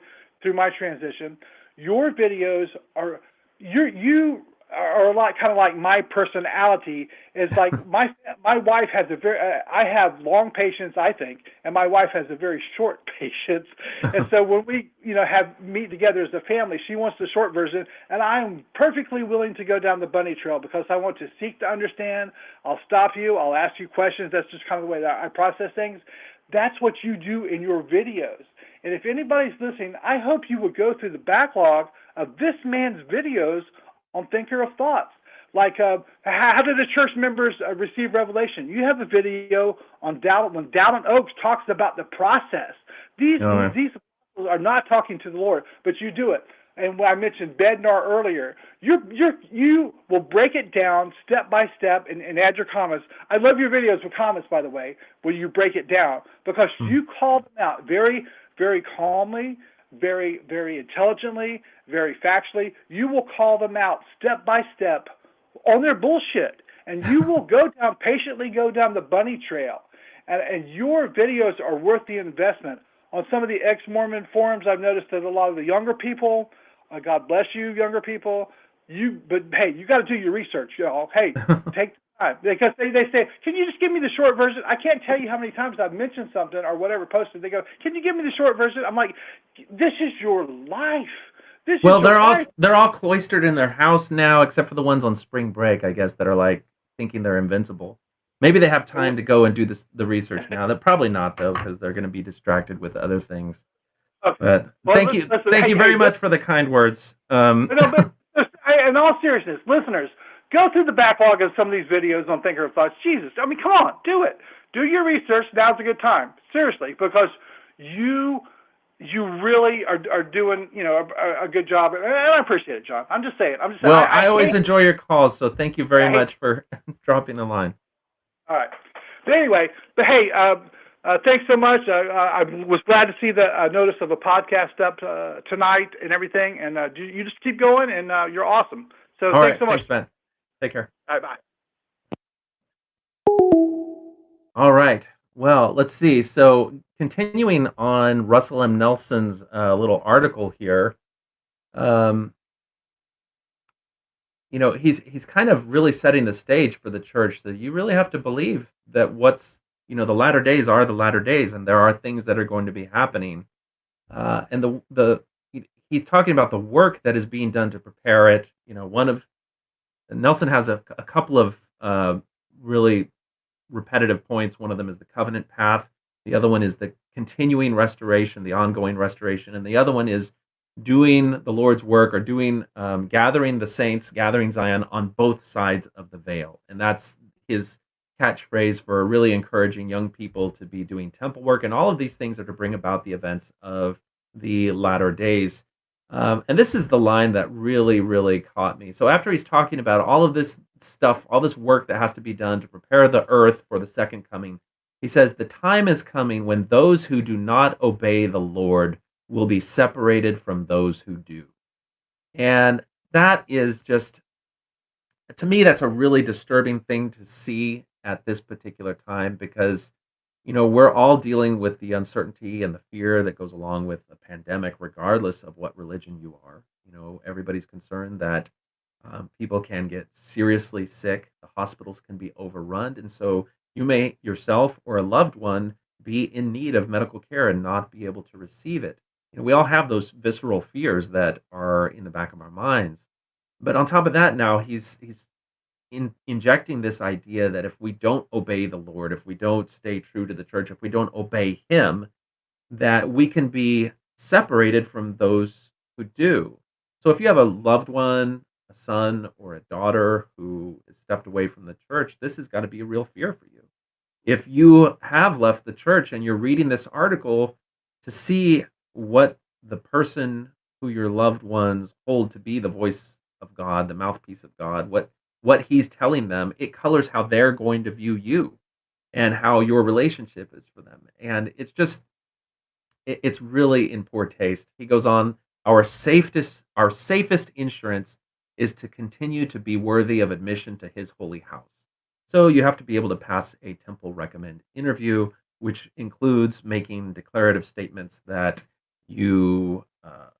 transition. Your videos are you are kind of like my personality. Is like my wife has I have long patience, I think, and my wife has a very short patience. And so when we meet together as a family, she wants the short version, and I'm perfectly willing to go down the bunny trail because I want to seek to understand. I'll stop you. I'll ask you questions. That's just kind of the way that I process things. That's what you do in your videos. And if anybody's listening, I hope you would go through the backlog of this man's videos on Thinker of Thoughts. Like, how did the church members receive revelation? You have a video on when Dowden Oaks talks about the process. These apostles are not talking to the Lord, but you do it. And when I mentioned Bednar earlier, you will break it down step by step and add your comments. I love your videos with comments, by the way, where you break it down, because you call them out very, very calmly, very, very intelligently, very factually. You will call them out step by step on their bullshit, and you will patiently go down the bunny trail. And your videos are worth the investment. On some of the ex-Mormon forums, I've noticed that a lot of the younger people, God bless you, younger people, but hey, you got to do your research, y'all. Hey, take the time. Because they say, can you just give me the short version? I can't tell you how many times I've mentioned something or whatever posted. They go, can you give me the short version? I'm like, this is your life. Well, they're all cloistered in their house now, except for the ones on spring break, I guess, that are like thinking they're invincible. Maybe they have time to go and do the research now. They're probably not, though, because they're going to be distracted with other things. Okay. But thank you very much for the kind words. But in all seriousness, listeners, go through the backlog of some of these videos on Thinker of Thoughts. Jesus, I mean, come on, do it. Do your research. Now's a good time, seriously, because you really are doing, a good job, and I appreciate it, John. I'm just saying. Well, I always enjoy your calls, so thank you very much for dropping the line. All right. But anyway, hey, thanks so much. I was glad to see the notice of a podcast up tonight and everything, and you just keep going, and you're awesome. So thanks so much. Thanks, Ben. Take care. All right, bye. All right. Well, let's see. So continuing on Russell M. Nelson's little article here, he's kind of really setting the stage for the church that you really have to believe that the latter days are the latter days, and there are things that are going to be happening. And he's talking about the work that is being done to prepare it. Nelson has a couple of really repetitive points. One of them is the covenant path. The other one is the continuing restoration, the ongoing restoration. And the other one is doing the Lord's work, or doing gathering the saints, gathering Zion on both sides of the veil. And that's his catchphrase for really encouraging young people to be doing temple work. And all of these things are to bring about the events of the latter days. And this is the line that really, really caught me. So after he's talking about all of this stuff, all this work that has to be done to prepare the earth for the second coming, he says, the time is coming when those who do not obey the Lord will be separated from those who do. And that is just, to me, that's a really disturbing thing to see at this particular time, because we're all dealing with the uncertainty and the fear that goes along with a pandemic, regardless of what religion you are. Everybody's concerned that people can get seriously sick. The hospitals can be overrun. And so you may yourself or a loved one be in need of medical care and not be able to receive it. We all have those visceral fears that are in the back of our minds. But on top of that, now he's injecting this idea that if we don't obey the Lord, if we don't stay true to the church, if we don't obey him, that we can be separated from those who do. So if you have a loved one, a son or a daughter who has stepped away from the church, this has got to be a real fear for you. If you have left the church and you're reading this article to see what the person who your loved ones hold to be the voice of God, the mouthpiece of God, what he's telling them, it colors how they're going to view you and how your relationship is for them. And it's really in poor taste. He goes on, our safest insurance is to continue to be worthy of admission to his holy house. So you have to be able to pass a temple recommend interview, which includes making declarative statements that you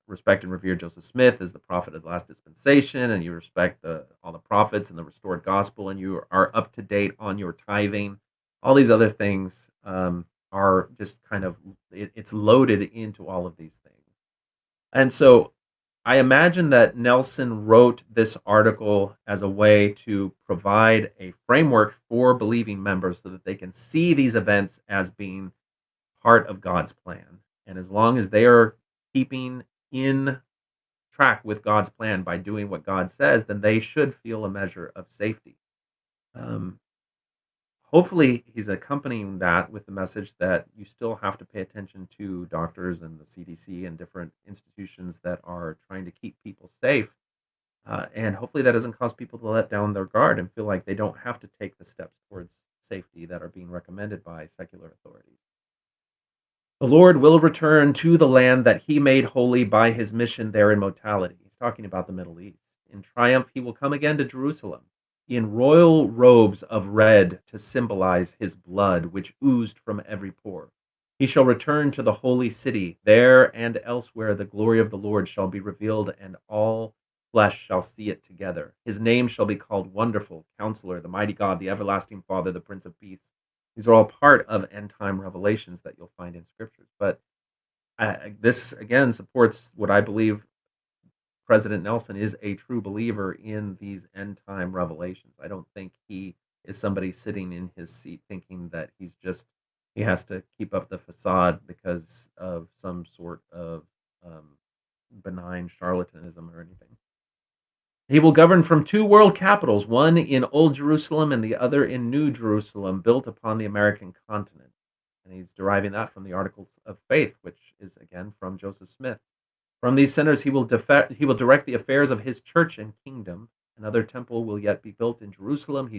respect and revere Joseph Smith as the prophet of the last dispensation, and you respect all the prophets and the restored gospel, and you are up to date on your tithing. All these other things are just kind of, it's loaded into all of these things. And so I imagine that Nelson wrote this article as a way to provide a framework for believing members so that they can see these events as being part of God's plan. And as long as they are keeping in track with God's plan by doing what God says, then they should feel a measure of safety. Um, Hopefully, he's accompanying that with the message that you still have to pay attention to doctors and the CDC and different institutions that are trying to keep people safe. And hopefully, that doesn't cause people to let down their guard and feel like they don't have to take the steps towards safety that are being recommended by secular authorities. The Lord will return to the land that he made holy by his mission there in mortality. He's talking about the Middle East. In triumph, he will come again to Jerusalem in royal robes of red to symbolize his blood, which oozed from every pore. He shall return to the holy city. There and elsewhere the glory of the Lord shall be revealed, and all flesh shall see it together. His name shall be called Wonderful, Counselor, the Mighty God, the Everlasting Father, the Prince of Peace. These are all part of end time revelations that you'll find in scriptures. But this, again, supports what I believe President Nelson is a true believer in these end time revelations. I don't think he is somebody sitting in his seat thinking that he has to keep up the facade because of some sort of benign charlatanism or anything. He will govern from two world capitals, one in Old Jerusalem and the other in New Jerusalem, built upon the American continent. And he's deriving that from the Articles of Faith, which is, again, from Joseph Smith. From these centers he will direct the affairs of his church and kingdom. Another temple will yet be built in Jerusalem.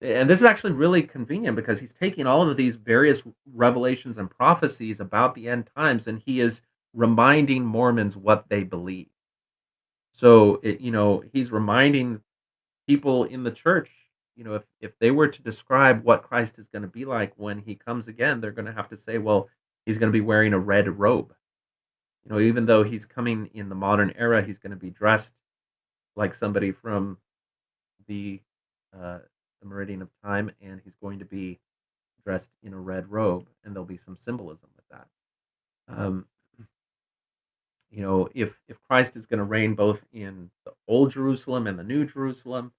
And this is actually really convenient because he's taking all of these various revelations and prophecies about the end times, and he is reminding Mormons what they believe. So, he's reminding people in the church, if they were to describe what Christ is going to be like when he comes again, they're going to have to say, well, he's going to be wearing a red robe. Even though he's coming in the modern era, he's going to be dressed like somebody from the meridian of time, and he's going to be dressed in a red robe, and there'll be some symbolism with that. If Christ is going to reign both in the Old Jerusalem and the New Jerusalem,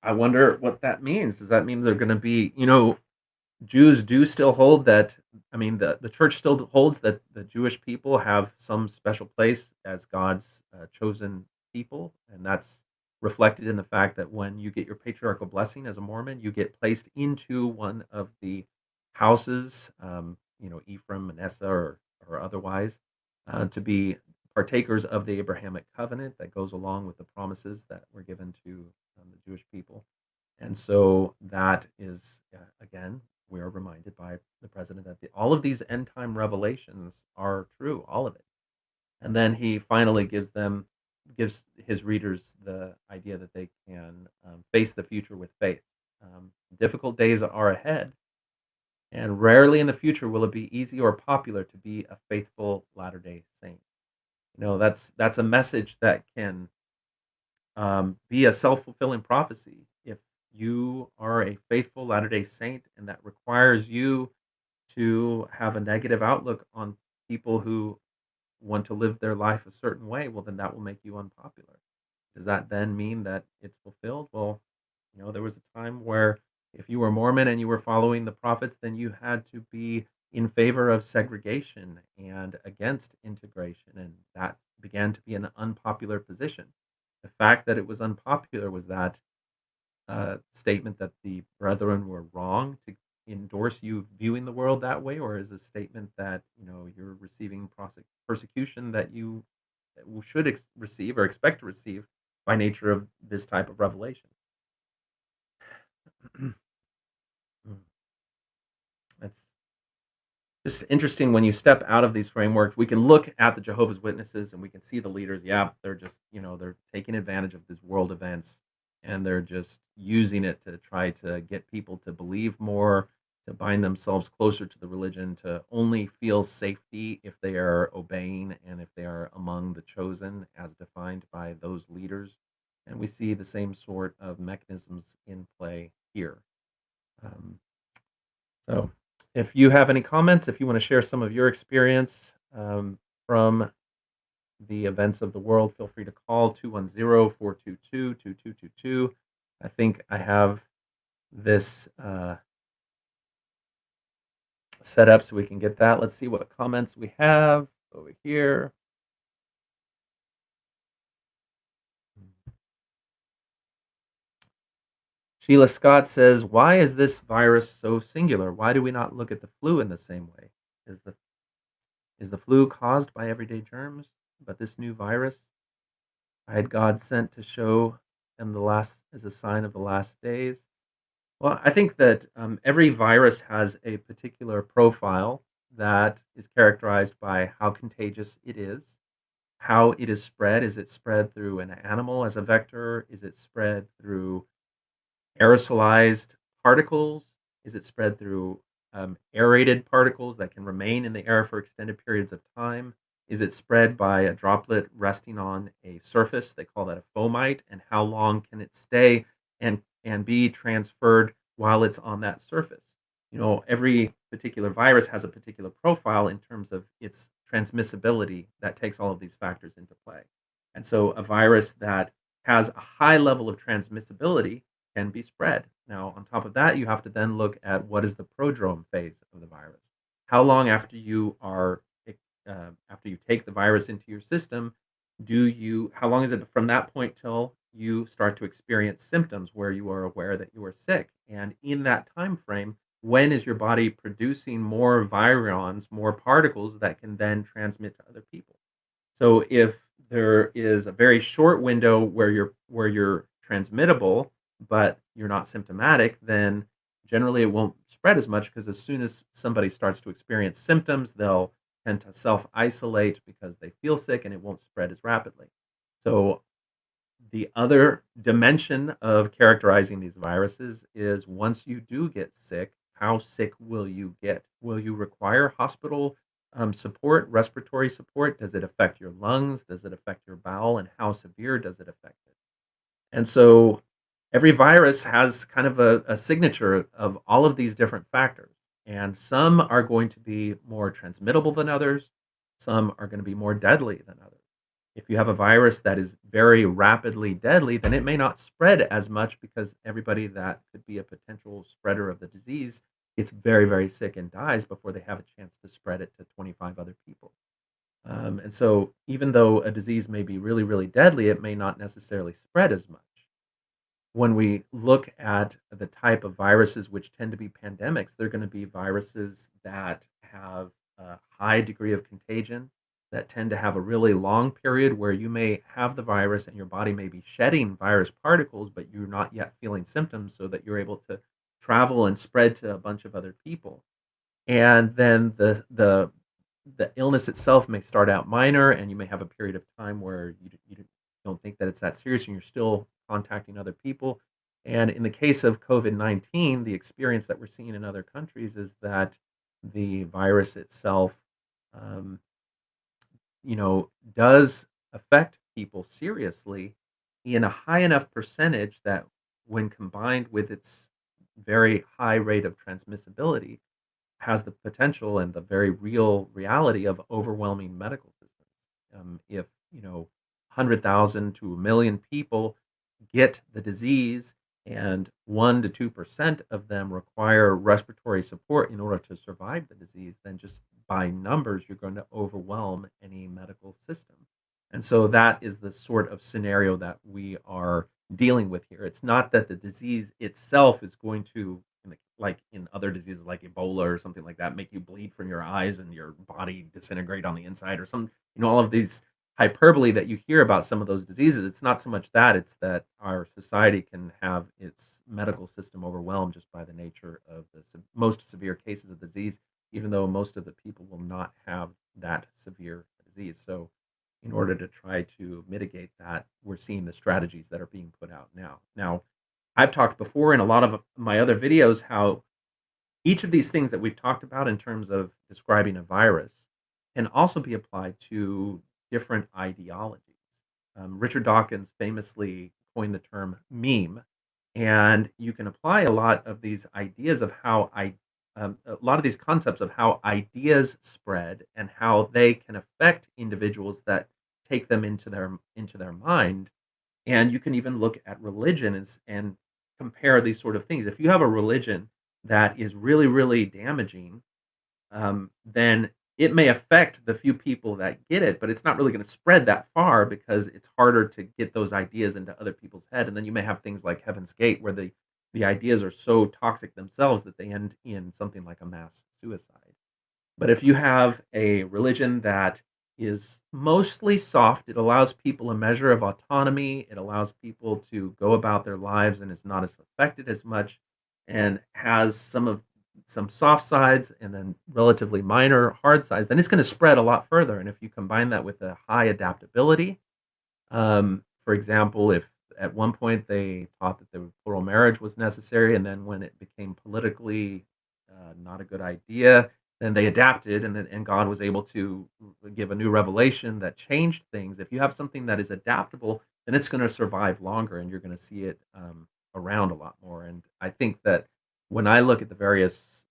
I wonder what that means. Does that mean they're going to be, Jews do still hold that? I mean, the church still holds that the Jewish people have some special place as God's chosen people, and that's reflected in the fact that when you get your patriarchal blessing as a Mormon, you get placed into one of the houses, Ephraim, Manasseh, or otherwise, to be partakers of the Abrahamic covenant that goes along with the promises that were given to the Jewish people. And so that is, again, we are reminded by the president that all of these end time revelations are true, all of it. And then he finally gives his readers the idea that they can face the future with faith. Difficult days are ahead, and rarely in the future will it be easy or popular to be a faithful Latter-day Saint. That's a message that can be a self-fulfilling prophecy. If you are a faithful Latter-day Saint and that requires you to have a negative outlook on people who want to live their life a certain way, well, then that will make you unpopular. Does that then mean that it's fulfilled? Well, there was a time where if you were Mormon and you were following the prophets, then you had to be in favor of segregation and against integration, and that began to be an unpopular position. The fact that it was unpopular was that statement that the brethren were wrong to endorse you viewing the world that way, or is a statement that you're receiving persecution that you should receive or expect to receive by nature of this type of revelation? It's just interesting when you step out of these frameworks. We can look at the Jehovah's Witnesses and we can see the leaders. Yeah, they're just, they're taking advantage of these world events, and they're just using it to try to get people to believe more, to bind themselves closer to the religion, to only feel safety if they are obeying and if they are among the chosen as defined by those leaders. And we see the same sort of mechanisms in play here. So if you have any comments, if you want to share some of your experience from the events of the world, feel free to call 210-422-2222. I think I have this set up so we can get that. Let's see what comments we have over here. Sheila Scott says, "Why is this virus so singular? Why do we not look at the flu in the same way? Is the is the flu caused by everyday germs, but this new virus I had God sent to show them the last as a sign of the last days?" Well, I think that every virus has a particular profile that is characterized by how contagious it is, how it is spread. Is it spread through an animal as a vector? Is it spread through aerosolized particles? Is it spread through aerated particles that can remain in the air for extended periods of time? Is it spread by a droplet resting on a surface? They call that a fomite. And how long can it stay and be transferred while it's on that surface? Every particular virus has a particular profile in terms of its transmissibility that takes all of these factors into play. And so a virus that has a high level of transmissibility can be spread. Now, on top of that, you have to then look at what is the prodrome phase of the virus. How long after you take the virus into your system, how long is it from that point till you start to experience symptoms where you are aware that you are sick? And in that time frame, when is your body producing more virions, more particles that can then transmit to other people? So if there is a very short window where you're transmittable, but you're not symptomatic, then generally it won't spread as much, because as soon as somebody starts to experience symptoms, they'll tend to self-isolate because they feel sick, and it won't spread as rapidly. So the other dimension of characterizing these viruses is, once you do get sick, how sick will you get? Will you require hospital support, respiratory support? Does it affect your lungs? Does it affect your bowel? And how severe does it affect it? And so every virus has kind of a signature of all of these different factors. And some are going to be more transmittable than others. Some are going to be more deadly than others. If you have a virus that is very rapidly deadly, then it may not spread as much, because everybody that could be a potential spreader of the disease gets very, very sick and dies before they have a chance to spread it to 25 other people. And so even though a disease may be really, really deadly, it may not necessarily spread as much. When we look at the type of viruses which tend to be pandemics, they're going to be viruses that have a high degree of contagion, that tend to have a really long period where you may have the virus and your body may be shedding virus particles, but you're not yet feeling symptoms, so that you're able to travel and spread to a bunch of other people. And then the illness itself may start out minor, and you may have a period of time where you don't think that it's that serious, and you're still contacting other people. And in the case of COVID-19, the experience that we're seeing in other countries is that the virus itself, um, does affect people seriously in a high enough percentage that, when combined with its very high rate of transmissibility, has the potential and the very real reality of overwhelming medical systems. If 100,000 to a million people get the disease, and 1 to 2% of them require respiratory support in order to survive the disease, then just by numbers, you're going to overwhelm any medical system. And so that is the sort of scenario that we are dealing with here. It's not that the disease itself is going to, like in other diseases like Ebola or something like that, make you bleed from your eyes and your body disintegrate on the inside, or some, all of these hyperbole that you hear about some of those diseases. It's not so much that, it's that our society can have its medical system overwhelmed just by the nature of the most severe cases of disease, even though most of the people will not have that severe disease. So in order to try to mitigate that, we're seeing the strategies that are being put out now. Now, I've talked before in a lot of my other videos how each of these things that we've talked about in terms of describing a virus can also be applied to different ideologies. Richard Dawkins famously coined the term meme, and you can apply a lot of these ideas of a lot of these concepts of how ideas spread and how they can affect individuals that take them into their mind. And you can even look at religion and compare these sort of things. If you have a religion that is really, really damaging, then it may affect the few people that get it, but it's not really going to spread that far because it's harder to get those ideas into other people's head. And then you may have things like Heaven's Gate, where the ideas are so toxic themselves that they end in something like a mass suicide. But if you have a religion that is mostly soft, it allows people a measure of autonomy, it allows people to go about their lives and is not as affected as much, and has some soft sides and then relatively minor hard sides, then it's going to spread a lot further. And if you combine that with a high adaptability, for example, if at one point they thought that the plural marriage was necessary, and then when it became politically not a good idea, then they adapted, and God was able to give a new revelation that changed things. If you have something that is adaptable, then it's going to survive longer, and you're going to see it around a lot more. And I think that when I look at the various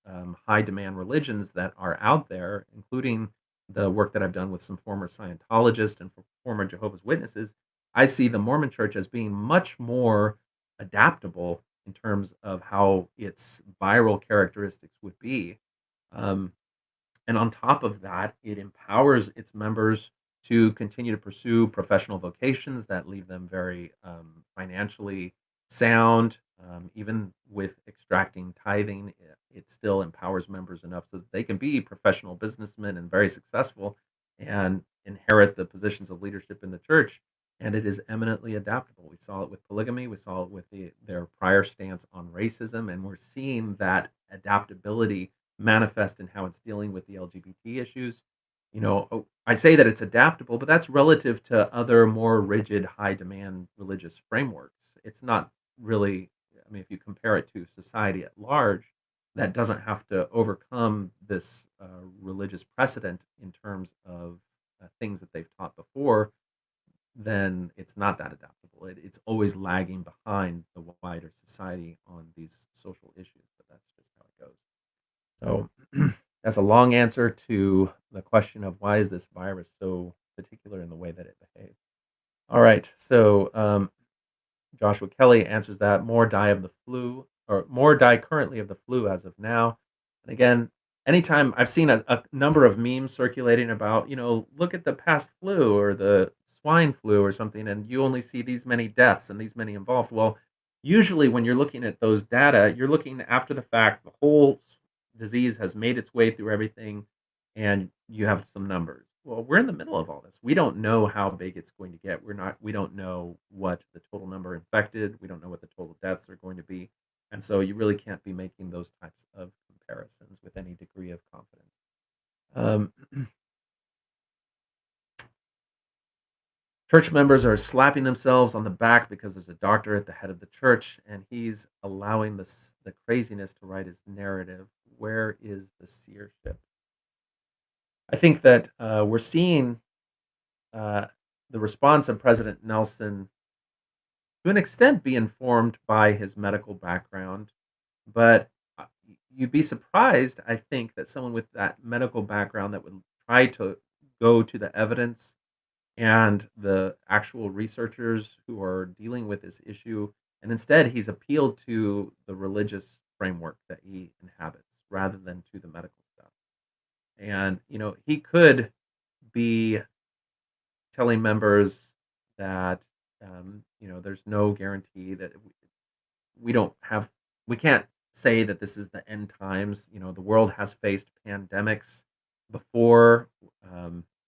high demand religions that are out there, including the work that I've done with some former Scientologists and former Jehovah's Witnesses, I see the Mormon Church as being much more adaptable in terms of how its viral characteristics would be. Um, and on top of that, it empowers its members to continue to pursue professional vocations that leave them very financially sound. Even with extracting tithing, it still empowers members enough so that they can be professional businessmen and very successful and inherit the positions of leadership in the church. And it is eminently adaptable. We saw it with polygamy, we saw it with their prior stance on racism, and we're seeing that adaptability manifest in how it's dealing with the LGBT issues. I say that it's adaptable, but that's relative to other more rigid, high demand religious frameworks. It's not really, I mean, if you compare it to society at large, that doesn't have to overcome this religious precedent in terms of things that they've taught before, then it's not that adaptable. It's always lagging behind the wider society on these social issues, but that's just how it goes. So that's a long answer to the question of why is this virus so particular in the way that it behaves. All right, so Joshua Kelly answers that more die of the flu, or more die currently of the flu as of now. And again, anytime I've seen a number of memes circulating about, look at the past flu or the swine flu or something, and you only see these many deaths and these many involved. Well, usually when you're looking at those data, you're looking after the fact, the whole disease has made its way through everything, and you have some numbers. Well, we're in the middle of all this. We don't know how big it's going to get. We don't know what the total number infected. We don't know what the total deaths are going to be. And so you really can't be making those types of comparisons with any degree of confidence. Church members are slapping themselves on the back because there's a doctor at the head of the church, and he's allowing the craziness to write his narrative. Where is the seership? I think that we're seeing the response of President Nelson to an extent be informed by his medical background, but you'd be surprised, I think, that someone with that medical background that would try to go to the evidence and the actual researchers who are dealing with this issue, and instead he's appealed to the religious framework that he inhabits rather than to the medical stuff. And he could be telling members that there's no guarantee that we can't say that this is the end times. The world has faced pandemics before,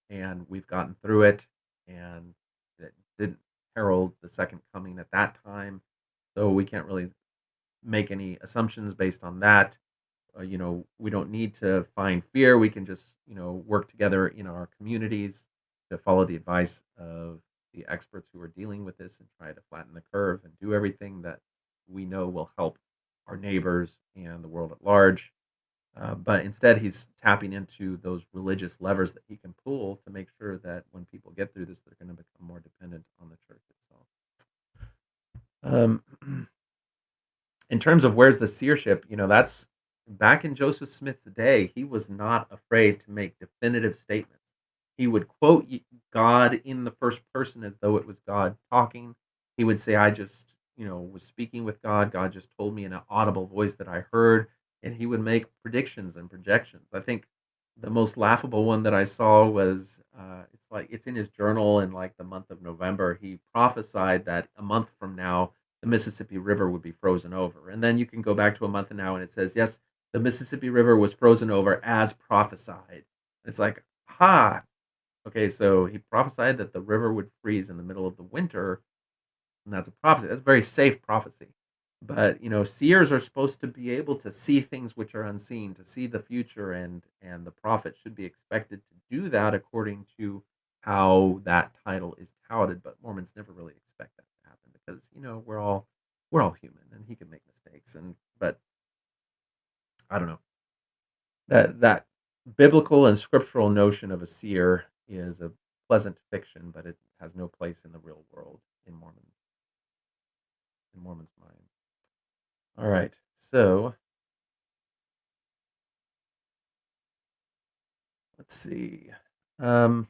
and we've gotten through it, and it didn't herald the second coming at that time, so we can't really make any assumptions based on that. We don't need to find fear. We can just work together in our communities to follow the advice of the experts who are dealing with this and try to flatten the curve and do everything that we know will help our neighbors and the world at large. But instead, he's tapping into those religious levers that he can pull to make sure that when people get through this, they're going to become more dependent on the church itself. In terms of where's the seership, that's back in Joseph Smith's day. He was not afraid to make definitive statements. He would quote God in the first person as though it was God talking. He would say, I just, was speaking with God. God just told me in an audible voice that I heard. And he would make predictions and projections. I think the most laughable one that I saw was it's like it's in his journal in like the month of November. He prophesied that a month from now the Mississippi River would be frozen over, and then you can go back to a month from now and it says yes, the Mississippi River was frozen over as prophesied. It's like, ha, okay, so he prophesied that the river would freeze in the middle of the winter, and that's a prophecy. That's a very safe prophecy. But seers are supposed to be able to see things which are unseen, to see the future, and the prophet should be expected to do that according to how that title is touted. But Mormons never really expect that to happen because we're all human, and he can make mistakes. But I don't know, that biblical and scriptural notion of a seer is a pleasant fiction, but it has no place in the real world in Mormons' minds. All right, so let's see. Um,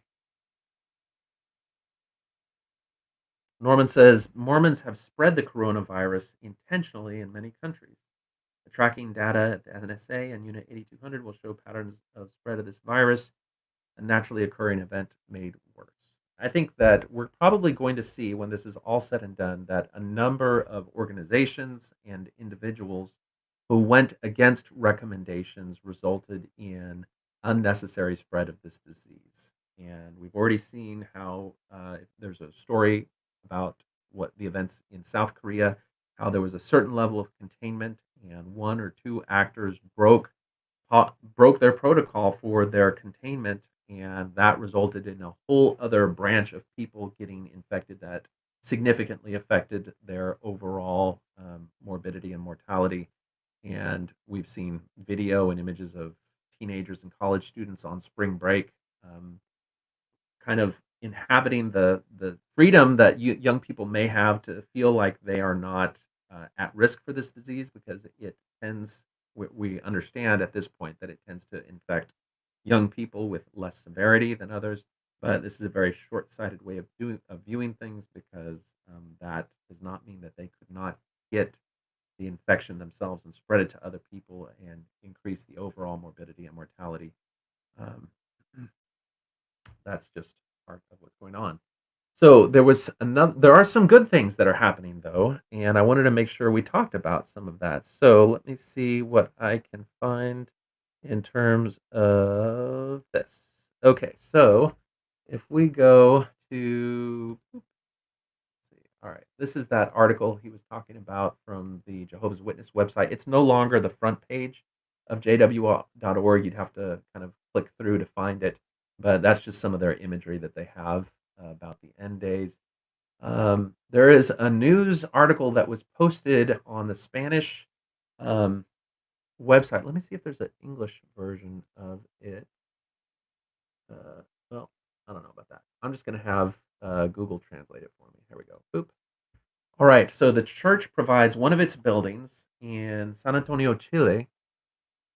Norman says Mormons have spread the coronavirus intentionally in many countries. The tracking data at the NSA and Unit 8200 will show patterns of spread of this virus, a naturally occurring event made worse. I think that we're probably going to see, when this is all said and done, that a number of organizations and individuals who went against recommendations resulted in unnecessary spread of this disease. And we've already seen how there's a story about what the events in South Korea, how there was a certain level of containment, and one or two actors broke their protocol for their containment, and that resulted in a whole other branch of people getting infected that significantly affected their overall morbidity and mortality. And we've seen video and images of teenagers and college students on spring break, kind of inhabiting the freedom that young people may have to feel like they are not at risk for this disease, because it tends, we understand at this point that it tends to infect young people with less severity than others. But this is a very short-sighted way of viewing things, because that does not mean that they could not get the infection themselves and spread it to other people and increase the overall morbidity and mortality. Um, that's just part of what's going on. So there are some good things that are happening though, and I wanted to make sure we talked about some of that. So let me see what I can find in terms of this. Okay, so if we go to, all right, this is that article he was talking about from the Jehovah's Witness website. It's no longer the front page of jw.org. You'd have to kind of click through to find it, but that's just some of their imagery that they have about the end days. There is a news article that was posted on the Spanish um, website. Let me see if there's an English version of it. Well, I don't know about that. I'm just going to have Google translate it for me. Here we go. Boop. All right. So the church provides one of its buildings in San Antonio, Chile,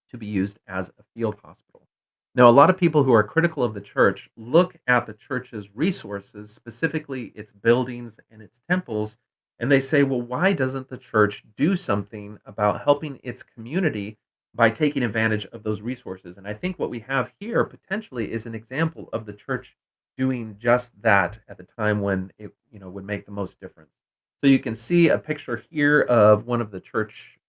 to be used as a field hospital. Now, a lot of people who are critical of the church look at the church's resources, specifically its buildings and its temples, and they say, well, why doesn't the church do something about helping its community by taking advantage of those resources? And I think what we have here potentially is an example of the church doing just that at the time when it would make the most difference. So you can see a picture here of one of the church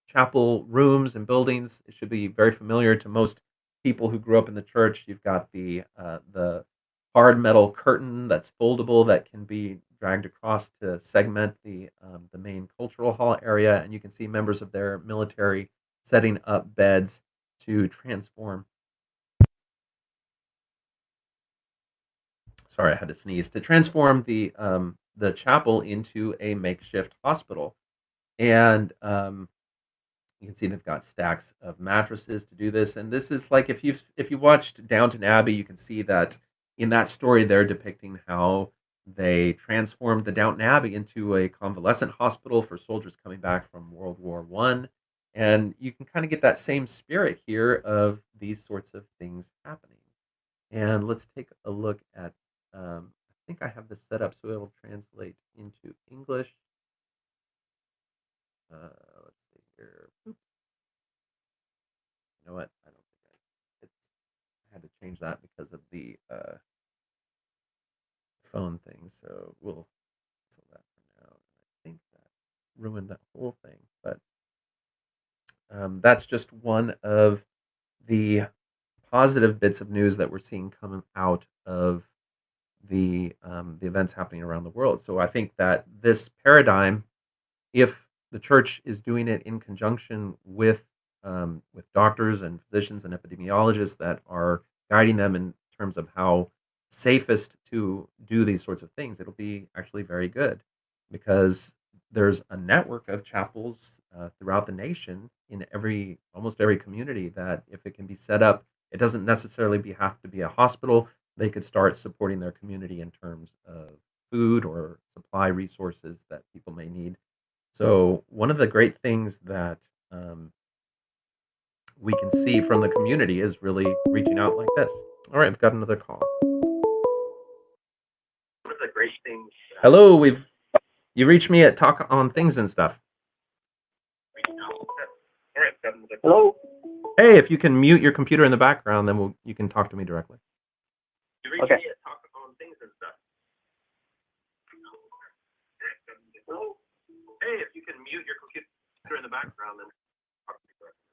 chapel rooms and buildings. It should be very familiar to most people who grew up in the church. You've got the hard metal curtain that's foldable that can be dragged across to segment the main cultural hall area, and you can see members of their military setting up beds to transform. Sorry, I had to sneeze. To transform the chapel into a makeshift hospital, and you can see they've got stacks of mattresses to do this. And this is like, if you watched Downton Abbey, you can see that in that story they're depicting how they transformed the Downton Abbey into a convalescent hospital for soldiers coming back from World War One. And you can kind of get that same spirit here of these sorts of things happening. And let's take a look at. I think I have this set up so it'll translate into English. Let's see here. You know what? I don't think change that because of the phone thing. So we'll cancel that for now. I think that ruined that whole thing, but that's just one of the positive bits of news that we're seeing coming out of the events happening around the world. So I think that this paradigm, if the church is doing it in conjunction with doctors and physicians and epidemiologists that are guiding them in terms of how safest to do these sorts of things, it'll be actually very good, because there's a network of chapels throughout the nation in almost every community that, if it can be set up, it doesn't necessarily have to be a hospital. They could start supporting their community in terms of food or supply resources that people may need. So one of the great things that we can see from the community is really reaching out like this. All right, we've got another call. One of the great things. Hello, you reached me at Talk on Things and Stuff. Hello. Hey, if you can mute your computer in the background, then you can talk to me directly. You reached Okay. me at Talk on Things and Stuff. Hey, if you can mute your computer in the background, then talk to me directly.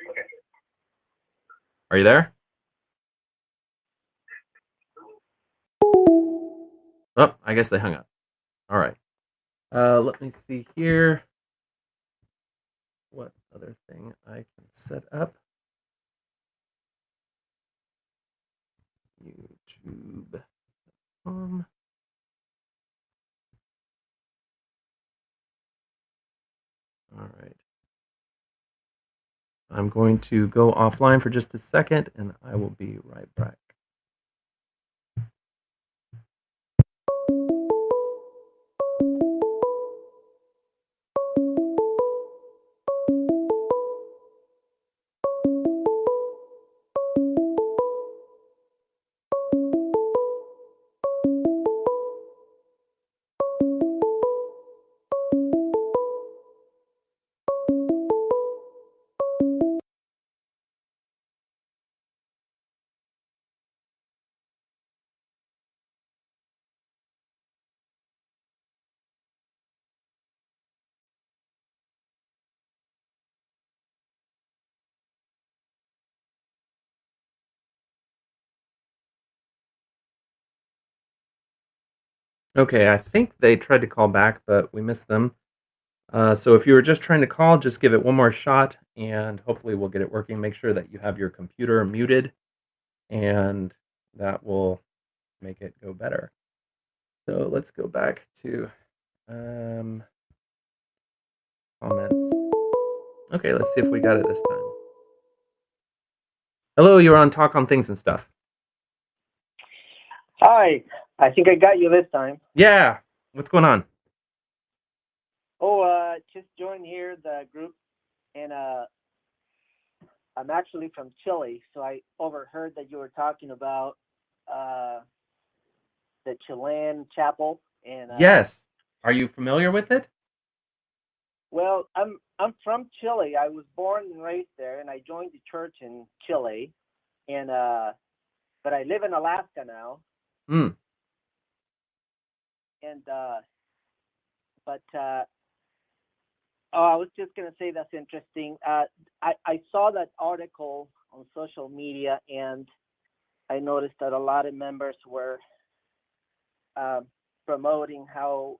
Okay. Are you there? Oh, I guess they hung up. All right. Let me see here. What other thing I can set up? YouTube. All right. I'm going to go offline for just a second, and I will be right back. Okay, I think they tried to call back, but we missed them. So if you were just trying to call, just give it one more shot, and hopefully we'll get it working. Make sure that you have your computer muted, and that will make it go better. So let's go back to comments. Okay, let's see if we got it this time. Hello, you're on Talk on Things and Stuff. Hi. I think I got you this time. Yeah, what's going on? Oh, just joined here the group, and I'm actually from Chile, so I overheard that you were talking about the Chilean chapel. And Yes. Are you familiar with it? well, I'm from Chile. I was born and raised there, and I joined the church in Chile, and but I live in Alaska now. Hmm. And but oh, I was just gonna say that's interesting. I saw that article on social media, and I noticed that a lot of members were promoting how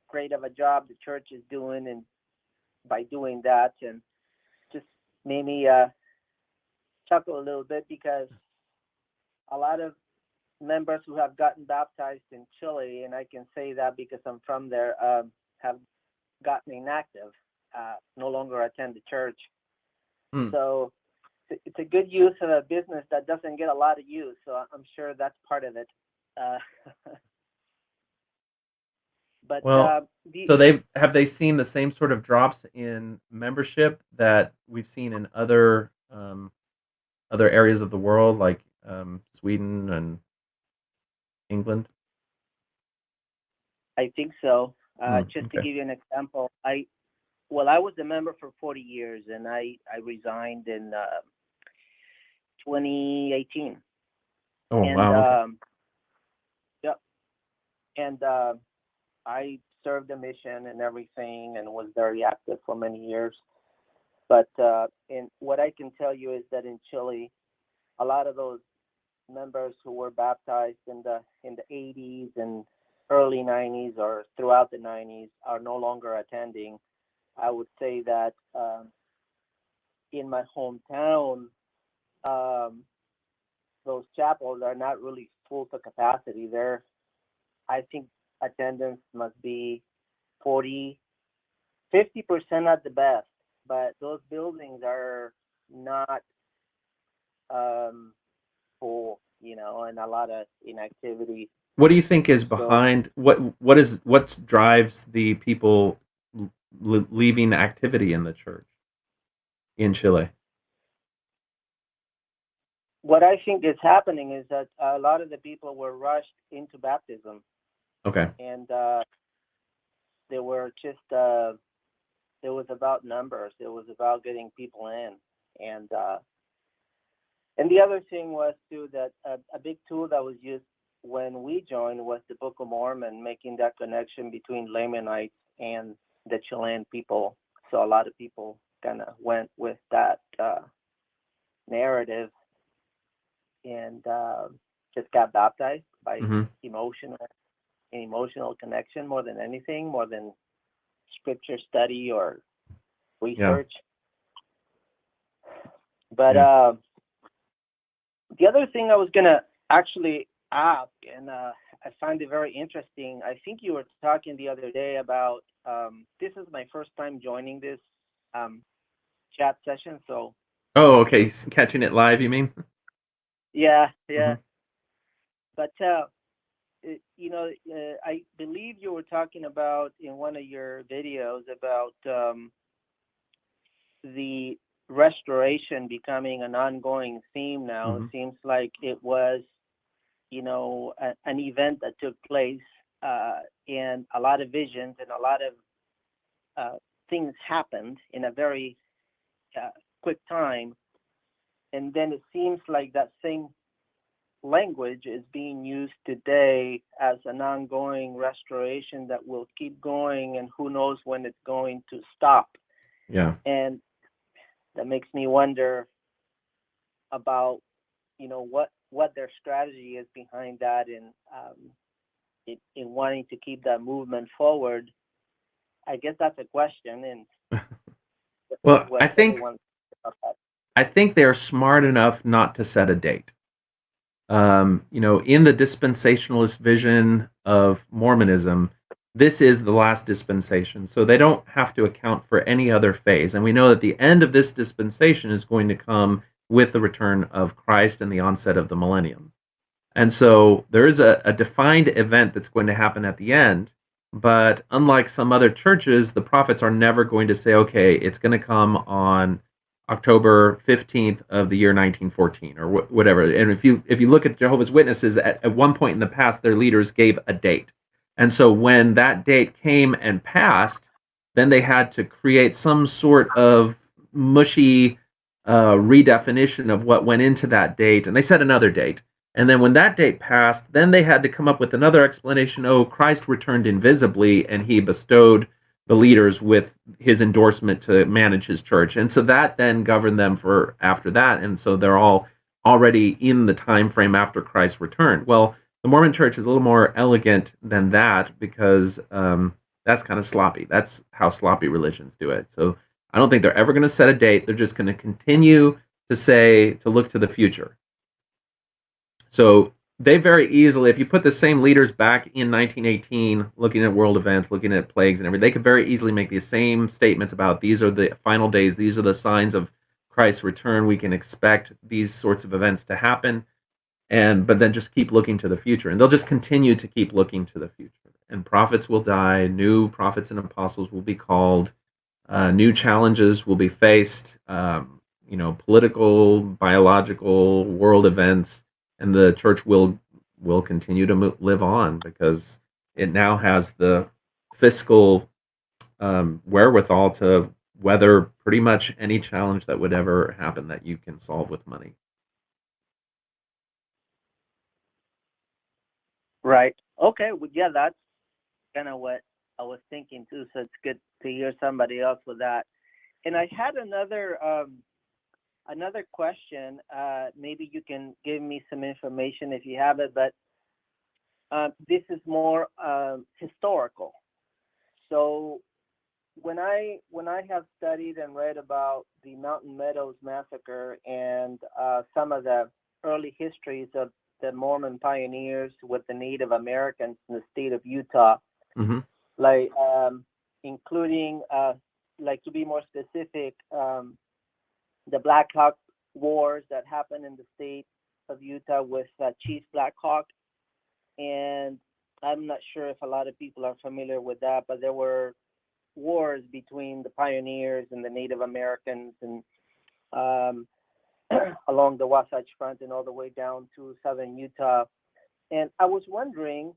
great of a job the church is doing, and by doing that, and just made me chuckle a little bit, because a lot of members who have gotten baptized in Chile, and I can say that because I'm from there, have gotten inactive, no longer attend the church. So it's a good use of a business that doesn't get a lot of use. So I'm sure that's part of it. But well, so have they seen the same sort of drops in membership that we've seen in other areas of the world, like Sweden and England? I think so. Just okay. to give you an example, I was a member for 40 years, and I resigned in 2018. Oh, And wow. Okay. yep. And I served a mission and everything, and was very active for many years. But in what I can tell you is that in Chile, a lot of those members who were baptized in the 80s and early 90s or throughout the 90s are no longer attending. I would say that in my hometown, those chapels are not really full to capacity. I think attendance must be 40, 50% at the best, but those buildings are not full, and a lot of inactivity. What do you think is So behind what drives the people leaving activity in the church in Chile? what I think is happening is that a lot of the people were rushed into baptism, Okay. and they were just it was about numbers. It was about getting people in, and the other thing was too that a big tool that was used when we joined was the Book of Mormon, making that connection between Lamanites and the Chilean people. So a lot of people kind of went with that narrative and just got baptized by Mm-hmm. emotional connection more than anything, more than scripture study or Yeah. research. But Yeah. the other thing I was gonna actually ask, and I find it very interesting. I think you were talking the other day about this is my first time joining this chat session, so Oh, okay. Catching it live, you mean? yeah. Mm-hmm. But I believe you were talking about in one of your videos about the restoration becoming an ongoing theme now. Mm-hmm. It seems like it was, an event that took place, and a lot of visions and a lot of things happened in a very quick time. And then it seems like that same language is being used today as an ongoing restoration that will keep going, and who knows when it's going to stop. Yeah. And that makes me wonder about what their strategy is behind that, and in wanting to keep that movement forward. I guess that's a question, and Well, what everyone about that. I think they're smart enough not to set a date. In the dispensationalist vision of Mormonism, this is the last dispensation, so they don't have to account for any other phase. And we know that the end of this dispensation is going to come with the return of Christ and the onset of the millennium. And so there is a defined event that's going to happen at the end. But unlike some other churches, the prophets are never going to say, okay, it's going to come on October 15th of the year 1914 or whatever. And if you look at Jehovah's Witnesses, at one point in the past, their leaders gave a date. And so when that date came and passed, then they had to create some sort of mushy redefinition of what went into that date. And they set another date. And then when that date passed, then they had to come up with another explanation. Oh, Christ returned invisibly, and he bestowed the leaders with his endorsement to manage his church. And so that then governed them for after that. And so they're all already in the time frame after Christ returned. Well, the Mormon church is a little more elegant than that because that's kind of sloppy. That's how sloppy religions do it. So I don't think they're ever going to set a date. They're just going to continue to look to the future. So they very easily, if you put the same leaders back in 1918, looking at world events, looking at plagues and everything, they could very easily make these same statements about these are the final days, these are the signs of Christ's return. We can expect these sorts of events to happen, but then just keep looking to the future. And they'll just continue to keep looking to the future. And prophets will die, new prophets and apostles will be called, new challenges will be faced, political, biological, world events, and the church will continue to live on because it now has the fiscal wherewithal to weather pretty much any challenge that would ever happen that you can solve with money. Right. Okay. Well, yeah, that's kind of what I was thinking too. So it's good to hear somebody else with that. And I had another question. Maybe you can give me some information if you have it, but this is more historical. So when I have studied and read about the Mountain Meadows massacre and some of the early histories of the Mormon pioneers with the Native Americans in the state of Utah, Hmm. like including like to be more specific, the Black Hawk Wars that happened in the state of Utah with Chief Black Hawk, and I'm not sure if a lot of people are familiar with that, but there were wars between the pioneers and the Native Americans, and um, along the Wasatch Front and all the way down to southern Utah. And I was wondering,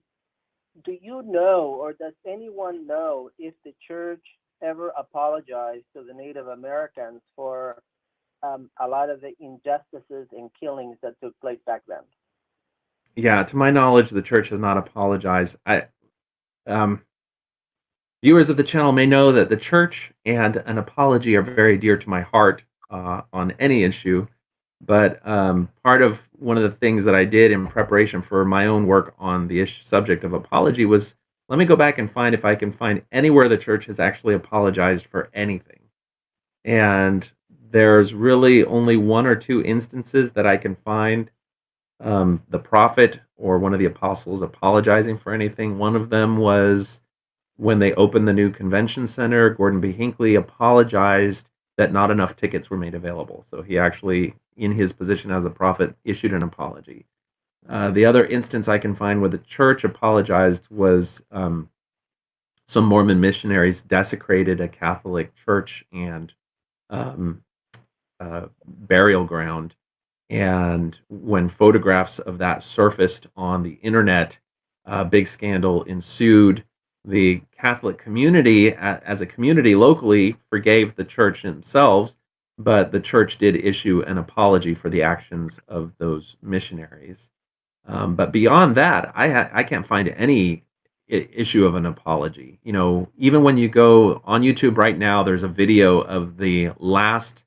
do you know, or does anyone know, if the church ever apologized to the Native Americans for a lot of the injustices and killings that took place back then? Yeah, to my knowledge, the church has not apologized. Um, Viewers of the channel may know that the church and an apology are very dear to my heart on any issue. But part of one of the things that I did in preparation for my own work on the subject of apology was, let me go back and find if I can find anywhere the church has actually apologized for anything. And there's really only one or two instances that I can find the prophet or one of the apostles apologizing for anything. One of them was when they opened the new convention center. Gordon B. Hinckley apologized that not enough tickets were made available. So he actually, in his position as a prophet, issued an apology. The other instance I can find where the church apologized was some Mormon missionaries desecrated a Catholic church and um, burial ground. And when photographs of that surfaced on the internet, a big scandal ensued. The Catholic community, as a community locally, forgave the church themselves, but the church did issue an apology for the actions of those missionaries. But beyond that, I can't find any issue of an apology. You know, even when you go on YouTube right now, there's a video of the last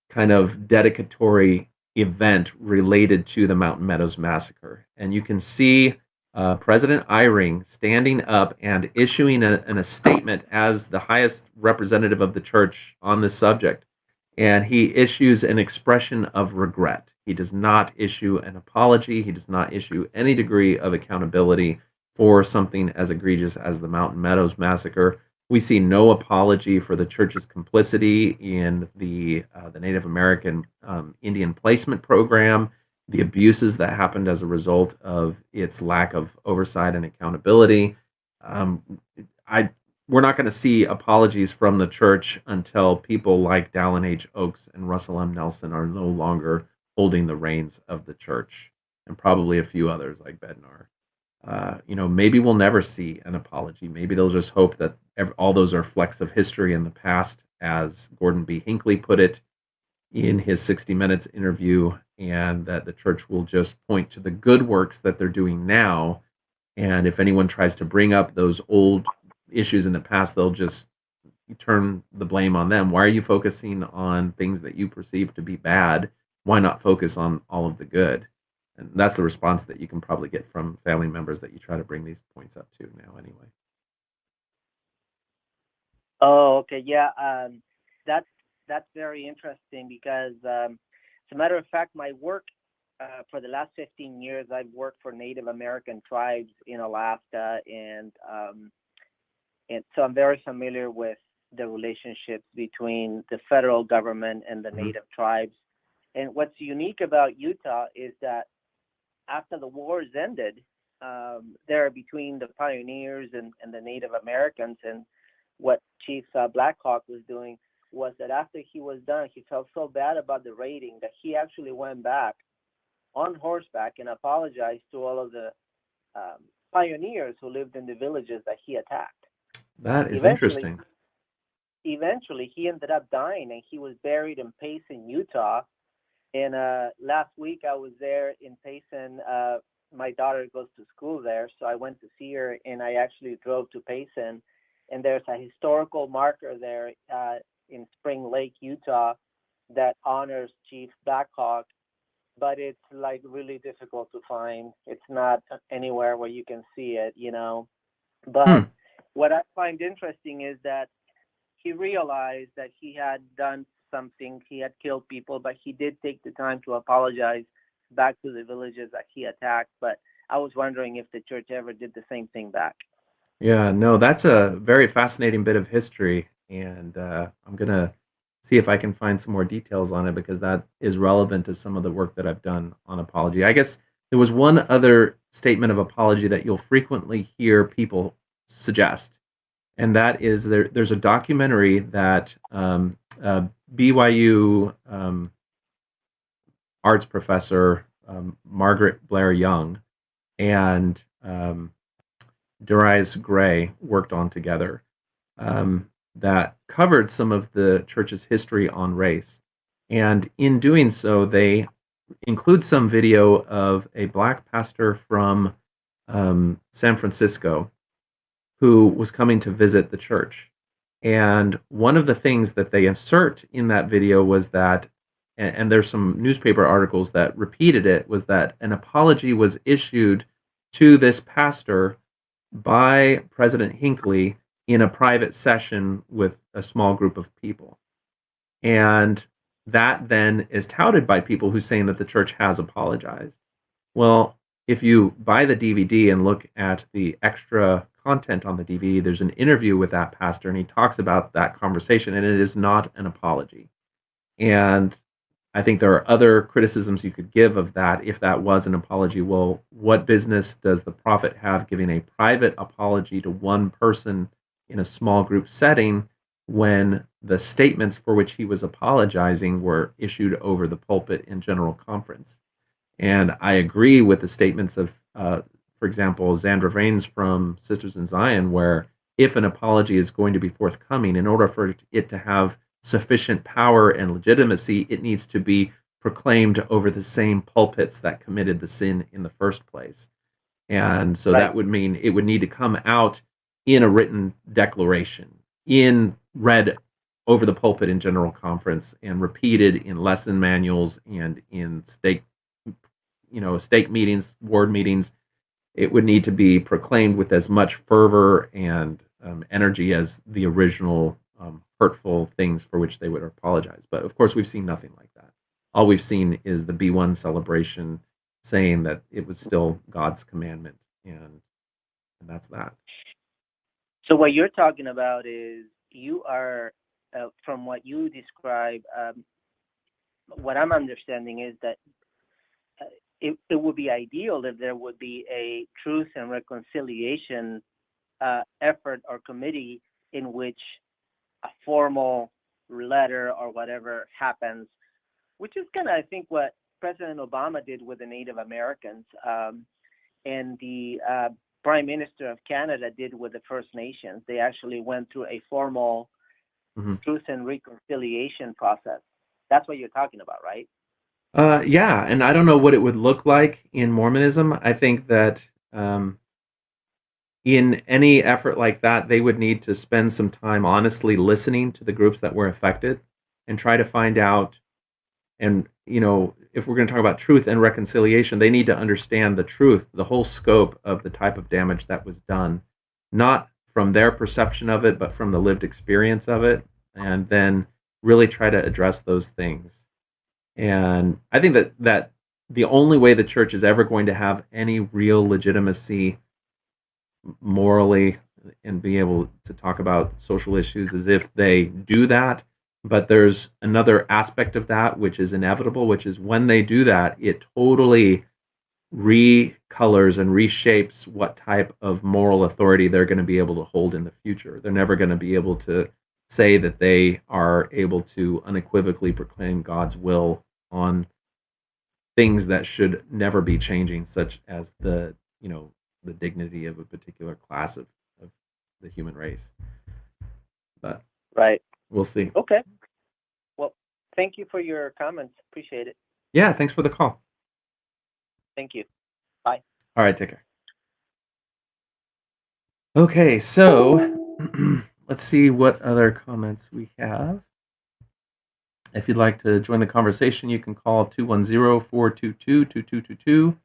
kind of dedicatory event related to the Mountain Meadows massacre. And you can see President Eyring standing up and issuing a statement as the highest representative of the church on this subject. And he issues an expression of regret. He does not issue an apology. He does not issue any degree of accountability for something as egregious as the Mountain Meadows massacre. We see no apology for the church's complicity in the Native American Indian placement program, the abuses that happened as a result of its lack of oversight and accountability. Um, we're not going to see apologies from the church until people like Dallin H. Oaks and Russell M. Nelson are no longer holding the reins of the church, and probably a few others like Bednar. Maybe we'll never see an apology. Maybe they'll just hope that all those are flecks of history in the past, as Gordon B. Hinckley put it in his 60 Minutes interview, and that the church will just point to the good works that they're doing now. And if anyone tries to bring up those old issues in the past, they'll just turn the blame on them. Why are you focusing on things that you perceive to be bad? Why not focus on all of the good? And that's the response that you can probably get from family members that you try to bring these points up to now anyway. Oh, okay. Yeah. That's very interesting because, as a matter of fact, my work for the last 15 years, I've worked for Native American tribes in Alaska, and so I'm very familiar with the relationships between the federal government and the Native tribes. And what's unique about Utah is that after the wars ended, there between the pioneers and the Native Americans, and what Chief Black Hawk was doing was that after he was done, he felt so bad about the raiding that he actually went back on horseback and apologized to all of the pioneers who lived in the villages that he attacked. That is interesting. Eventually, he ended up dying, and he was buried in Payson, Utah. And last week, I was there in Payson my daughter goes to school there, so I went to see her, and I actually drove to Payson, and there's a historical marker there in Spring Lake, Utah, that honors Chief Blackhawk, but it's like really difficult to find. It's not anywhere where you can see it, you know. But what I find interesting is that he realized that he had done something, he had killed people, but he did take the time to apologize back to the villages that he attacked. But I was wondering if the church ever did the same thing back. Yeah, no, that's a very fascinating bit of history, and I'm gonna see if I can find some more details on it because that is relevant to some of the work that I've done on apology. I guess there was one other statement of apology that you'll frequently hear people suggest, and that is there's a documentary that BYU arts professor Margaret Blair Young and Darius Gray worked on together that covered some of the church's history on race. And in doing so, they include some video of a black pastor from San Francisco who was coming to visit the church. And one of the things that they insert in that video was that, and there's some newspaper articles that repeated it, was that an apology was issued to this pastor by President Hinckley in a private session with a small group of people. And that then is touted by people who saying that the church has apologized. Well, if you buy the DVD and look at the extra content on the DVD, there's an interview with that pastor, and he talks about that conversation, and it is not an apology. And I think there are other criticisms you could give of that if that was an apology. Well, what business does the prophet have giving a private apology to one person in a small group setting when the statements for which he was apologizing were issued over the pulpit in general conference? And I agree with the statements of, for example, Zandra Vrains from Sisters in Zion, where if an apology is going to be forthcoming, in order for it to have sufficient power and legitimacy, it needs to be proclaimed over the same pulpits that committed the sin in the first place. And so that would mean it would need to come out in a written declaration, read over the pulpit in general conference, and repeated in lesson manuals and in stake meetings, ward meetings. It would need to be proclaimed with as much fervor and energy as the original hurtful things for which they would apologize. But of course, we've seen nothing like that. All we've seen is the B1 celebration saying that it was still God's commandment, and that's that. So what you're talking about is you are, from what you describe, what I'm understanding is that it would be ideal if there would be a truth and reconciliation effort or committee in which a formal letter or whatever happens, which is kind of, I think, what President Obama did with the Native Americans, and the Prime Minister of Canada did with the First Nations. They actually went through a formal truth and reconciliation process. That's what you're talking about, right? Yeah, and I don't know what it would look like in Mormonism. I think that in any effort like that, they would need to spend some time honestly listening to the groups that were affected and try to find out. And, if we're going to talk about truth and reconciliation, they need to understand the truth, the whole scope of the type of damage that was done, not from their perception of it, but from the lived experience of it, and then really try to address those things. And I think that the only way the church is ever going to have any real legitimacy morally and be able to talk about social issues is if they do that. But there's another aspect of that which is inevitable, which is when they do that, it totally recolors and reshapes what type of moral authority they're going to be able to hold in the future. They're never going to be able to say that they are able to unequivocally proclaim God's will on things that should never be changing, such as the dignity of a particular class of the human race. But we'll see. Okay. Well, thank you for your comments. Appreciate it. Yeah, thanks for the call. Thank you. Bye. All right, take care. Okay, so let's see what other comments we have. If you'd like to join the conversation, you can call 210-422-2222.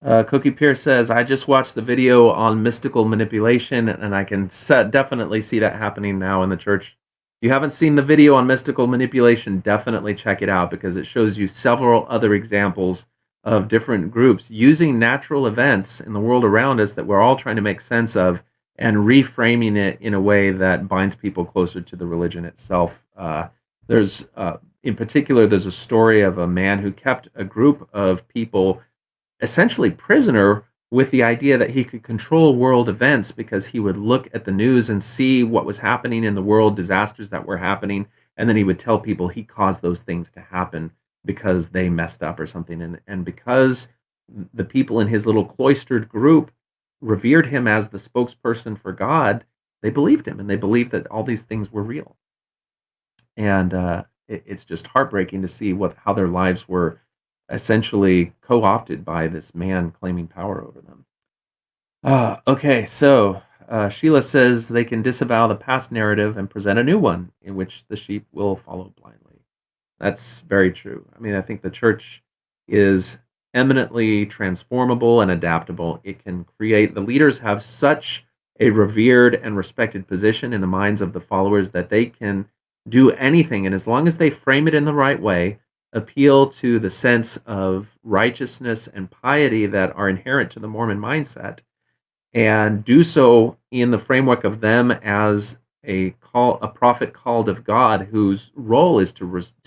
Cookie Pierce says, I just watched the video on mystical manipulation, and I can definitely see that happening now in the church. If you haven't seen the video on mystical manipulation, definitely check it out, because it shows you several other examples of different groups using natural events in the world around us that we're all trying to make sense of, and reframing it in a way that binds people closer to the religion itself. In particular, there's a story of a man who kept a group of people essentially prisoner with the idea that he could control world events, because he would look at the news and see what was happening in the world, disasters that were happening, and then he would tell people he caused those things to happen because they messed up or something. And because the people in his little cloistered group revered him as the spokesperson for God, they believed him, and they believed that all these things were real. And it's just heartbreaking to see how their lives were essentially co-opted by this man claiming power over them. Okay, so Sheila says they can disavow the past narrative and present a new one in which the sheep will follow blindly. That's very true. I mean, I think the church is eminently transformable and adaptable. It can create, the leaders have such a revered and respected position in the minds of the followers that they can do anything, and as long as they frame it in the right way, appeal to the sense of righteousness and piety that are inherent to the Mormon mindset, and do so in the framework of them as a prophet called of God, whose role is to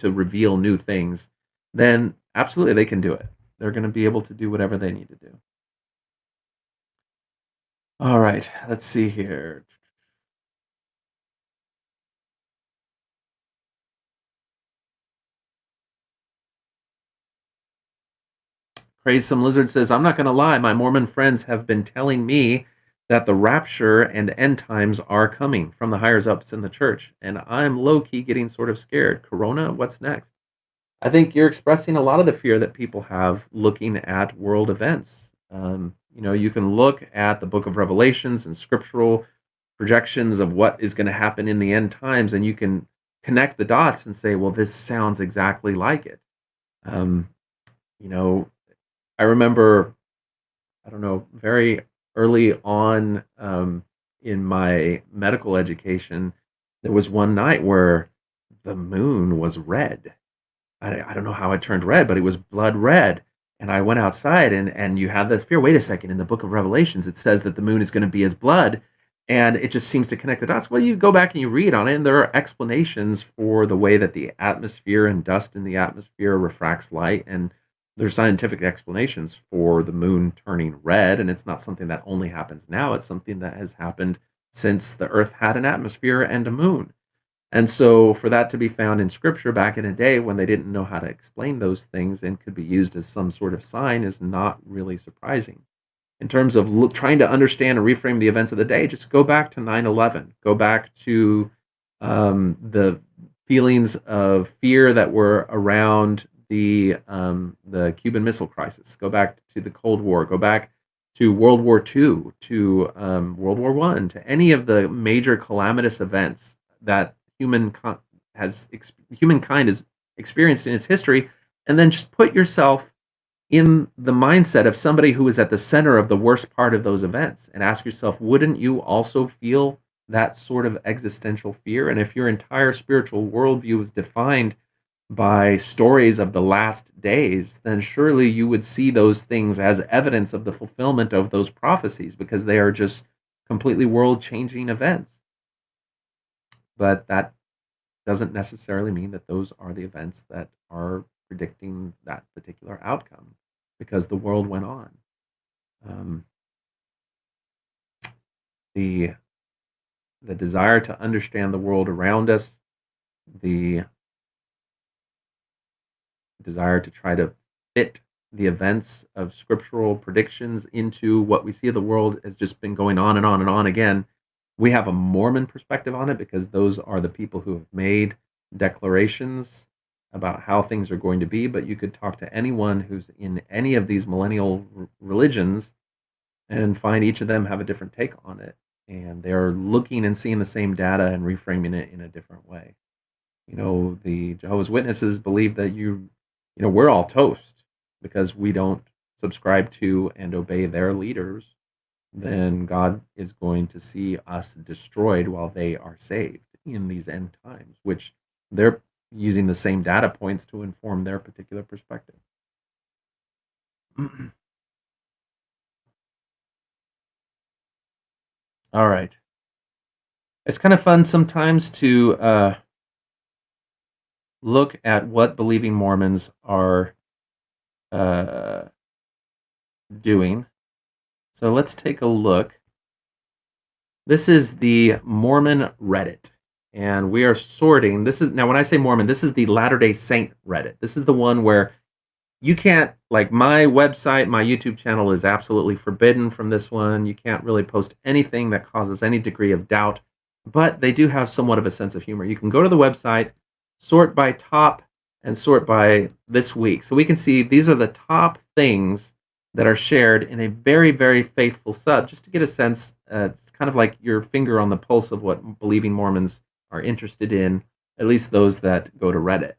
reveal new things, then absolutely they can do it. They're going to be able to do whatever they need to do. All right, let's see here. Praise Some Lizard says, I'm not going to lie, my Mormon friends have been telling me that the rapture and end times are coming from the higher ups in the church, and I'm low-key getting sort of scared. Corona, what's next? I think you're expressing a lot of the fear that people have looking at world events. You can look at the book of Revelations and scriptural projections of what is going to happen in the end times, and you can connect the dots and say, well, this sounds exactly like it. I remember, I don't know, very early on in my medical education, there was one night where the moon was red. I don't know how it turned red, but it was blood red. And I went outside, and you have this fear. Wait a second, in the book of Revelations, it says that the moon is going to be as blood, and it just seems to connect the dots. Well, you go back and you read on it, and there are explanations for the way that the atmosphere and dust in the atmosphere refracts light, and there's scientific explanations for the moon turning red, and it's not something that only happens now. It's something that has happened since the Earth had an atmosphere and a moon. And so for that to be found in Scripture back in a day when they didn't know how to explain those things and could be used as some sort of sign is not really surprising. In terms of trying to understand and reframe the events of the day, just go back to 9/11. Go back to the feelings of fear that were around the Cuban Missile Crisis. Go back to the Cold War. Go back to World War II, to World War I, to any of the major calamitous events that humankind has experienced in its history, and then just put yourself in the mindset of somebody who is at the center of the worst part of those events, and ask yourself, wouldn't you also feel that sort of existential fear? And if your entire spiritual worldview is defined by stories of the last days, then surely you would see those things as evidence of the fulfillment of those prophecies, because they are just completely world-changing events. But that doesn't necessarily mean that those are the events that are predicting that particular outcome, because the world went on. The desire to understand the world around us, the desire to try to fit the events of scriptural predictions into what we see of the world has just been going on and on and on again. We have a Mormon perspective on it because those are the people who have made declarations about how things are going to be, but you could talk to anyone who's in any of these millennial religions and find each of them have a different take on it. And they're looking and seeing the same data and reframing it in a different way. The Jehovah's Witnesses believe that we're all toast because we don't subscribe to and obey their leaders. Then God is going to see us destroyed while they are saved in these end times, which they're using the same data points to inform their particular perspective. All right. It's kind of fun sometimes to look at what believing Mormons are doing. So let's take a look. This is the Mormon Reddit, and we are sorting. Now when I say Mormon, this is the Latter-day Saint Reddit. This is the one where you can't, like my website, my YouTube channel is absolutely forbidden from this one. You can't really post anything that causes any degree of doubt, but they do have somewhat of a sense of humor. You can go to the website, sort by top, and sort by this week. So we can see these are the top things that are shared in a very, very faithful sub, just to get a sense. It's kind of like your finger on the pulse of what believing Mormons are interested in, at least those that go to Reddit.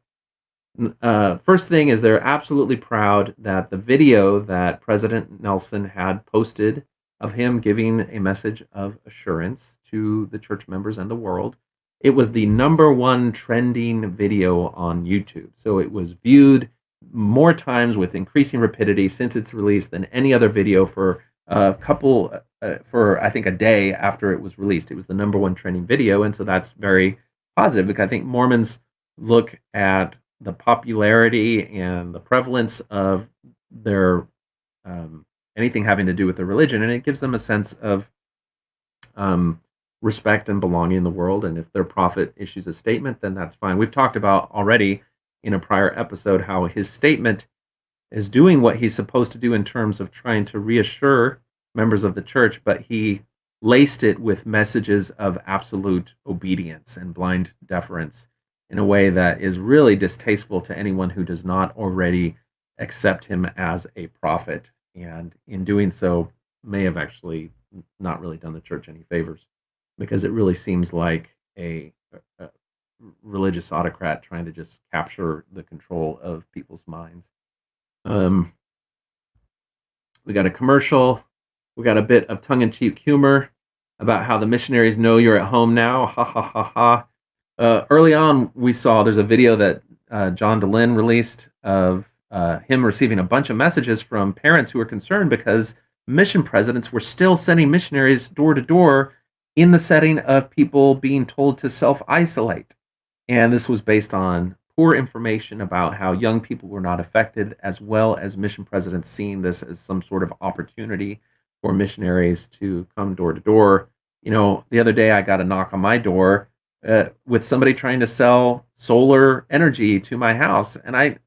First thing is they're absolutely proud that the video that President Nelson had posted of him giving a message of assurance to the church members and the world, it was the #1 trending video on YouTube. So it was viewed more times with increasing rapidity since its release than any other video for I think a day after it was released. It was the #1 trending video, and so that's very positive because I think Mormons look at the popularity and the prevalence of their anything having to do with their religion, and it gives them a sense of respect and belonging in the world. And if their prophet issues a statement, then that's fine. We've talked about already in a prior episode how his statement is doing what he's supposed to do in terms of trying to reassure members of the church, but he laced it with messages of absolute obedience and blind deference in a way that is really distasteful to anyone who does not already accept him as a prophet, and in doing so may have actually not really done the church any favors, because it really seems like a religious autocrat trying to just capture the control of people's minds. We got a commercial. We got a bit of tongue-in-cheek humor about how the missionaries know you're at home now. Ha ha ha ha. Early on, we saw there's a video that John DeLynn released of him receiving a bunch of messages from parents who were concerned because mission presidents were still sending missionaries door to door in the setting of people being told to self-isolate. And this was based on poor information about how young people were not affected, as well as mission presidents seeing this as some sort of opportunity for missionaries to come door to door. The other day I got a knock on my door with somebody trying to sell solar energy to my house. And I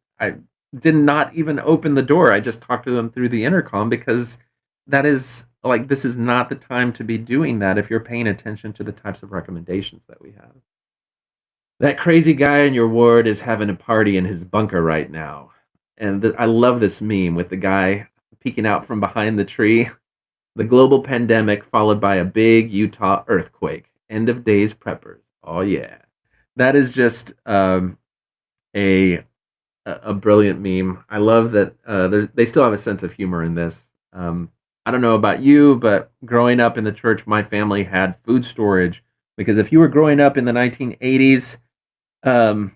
did not even open the door. I just talked to them through the intercom, because that is like, this is not the time to be doing that if you're paying attention to the types of recommendations that we have. That crazy guy in your ward is having a party in his bunker right now. And I love this meme with the guy peeking out from behind the tree. The global pandemic followed by a big Utah earthquake. End of days preppers. Oh yeah. That is just a brilliant meme. I love that they still have a sense of humor in this. I don't know about you, but growing up in the church, my family had food storage, because if you were growing up in the 1980s, the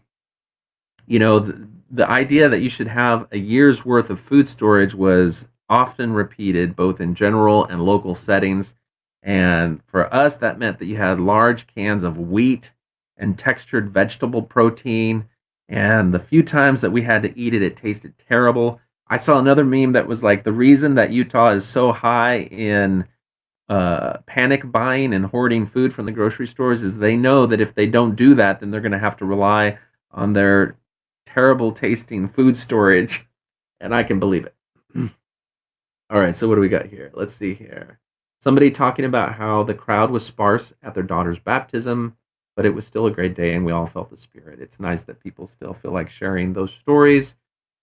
idea that you should have a year's worth of food storage was often repeated, both in general and local settings. And for us, that meant that you had large cans of wheat and textured vegetable protein. And the few times that we had to eat it, it tasted terrible. I saw another meme that was like, the reason that Utah is so high in panic buying and hoarding food from the grocery stores is they know that if they don't do that, then they're going to have to rely on their terrible tasting food storage. And I can believe it. All right, so what do we got here? Let's see here. Somebody talking about how the crowd was sparse at their daughter's baptism, but it was still a great day and we all felt the spirit. It's nice that people still feel like sharing those stories.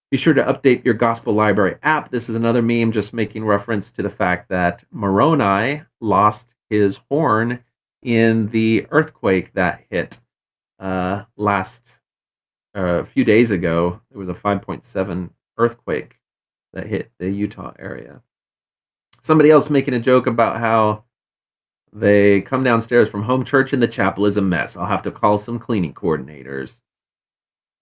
Be sure to update your Gospel Library app. This is another meme just making reference to the fact that Moroni lost his horn in the earthquake that hit last a few days ago. It was a 5.7 earthquake that hit the Utah area. Somebody else making a joke about how they come downstairs from home church and the chapel is a mess. I'll have to call some cleaning coordinators.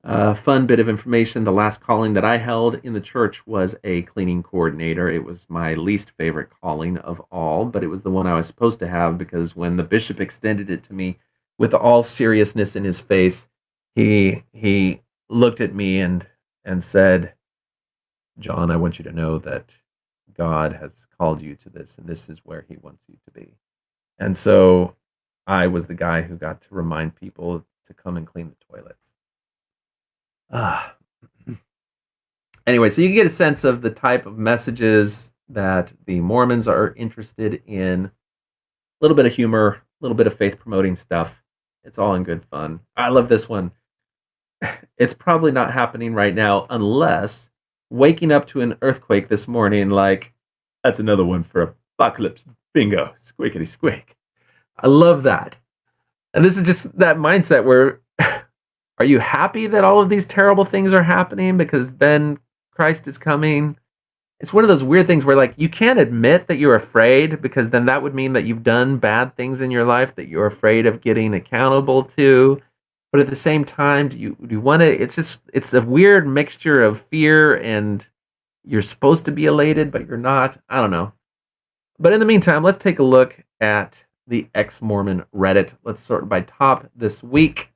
Fun bit of information. The last calling that I held in the church was a cleaning coordinator. It was my least favorite calling of all, but it was the one I was supposed to have because when the bishop extended it to me with all seriousness in his face, he looked at me and said, "John, I want you to know that God has called you to this, and this is where he wants you to be." And so I was the guy who got to remind people to come and clean the toilets. Anyway, so you get a sense of the type of messages that the Mormons are interested in. A little bit of humor, a little bit of faith-promoting stuff. It's all in good fun. I love this one. It's probably not happening right now unless waking up to an earthquake this morning, like, that's another one for Apocalypse. Bingo. Squickety squick. I love that. And this is just that mindset where are you happy that all of these terrible things are happening because then Christ is coming? It's one of those weird things where, like, you can't admit that you're afraid because then that would mean that you've done bad things in your life that you're afraid of getting accountable to. But at the same time, do you want to? It's a weird mixture of fear and you're supposed to be elated, but you're not. I don't know. But in the meantime, let's take a look at the Ex-Mormon Reddit. Let's sort by top this week.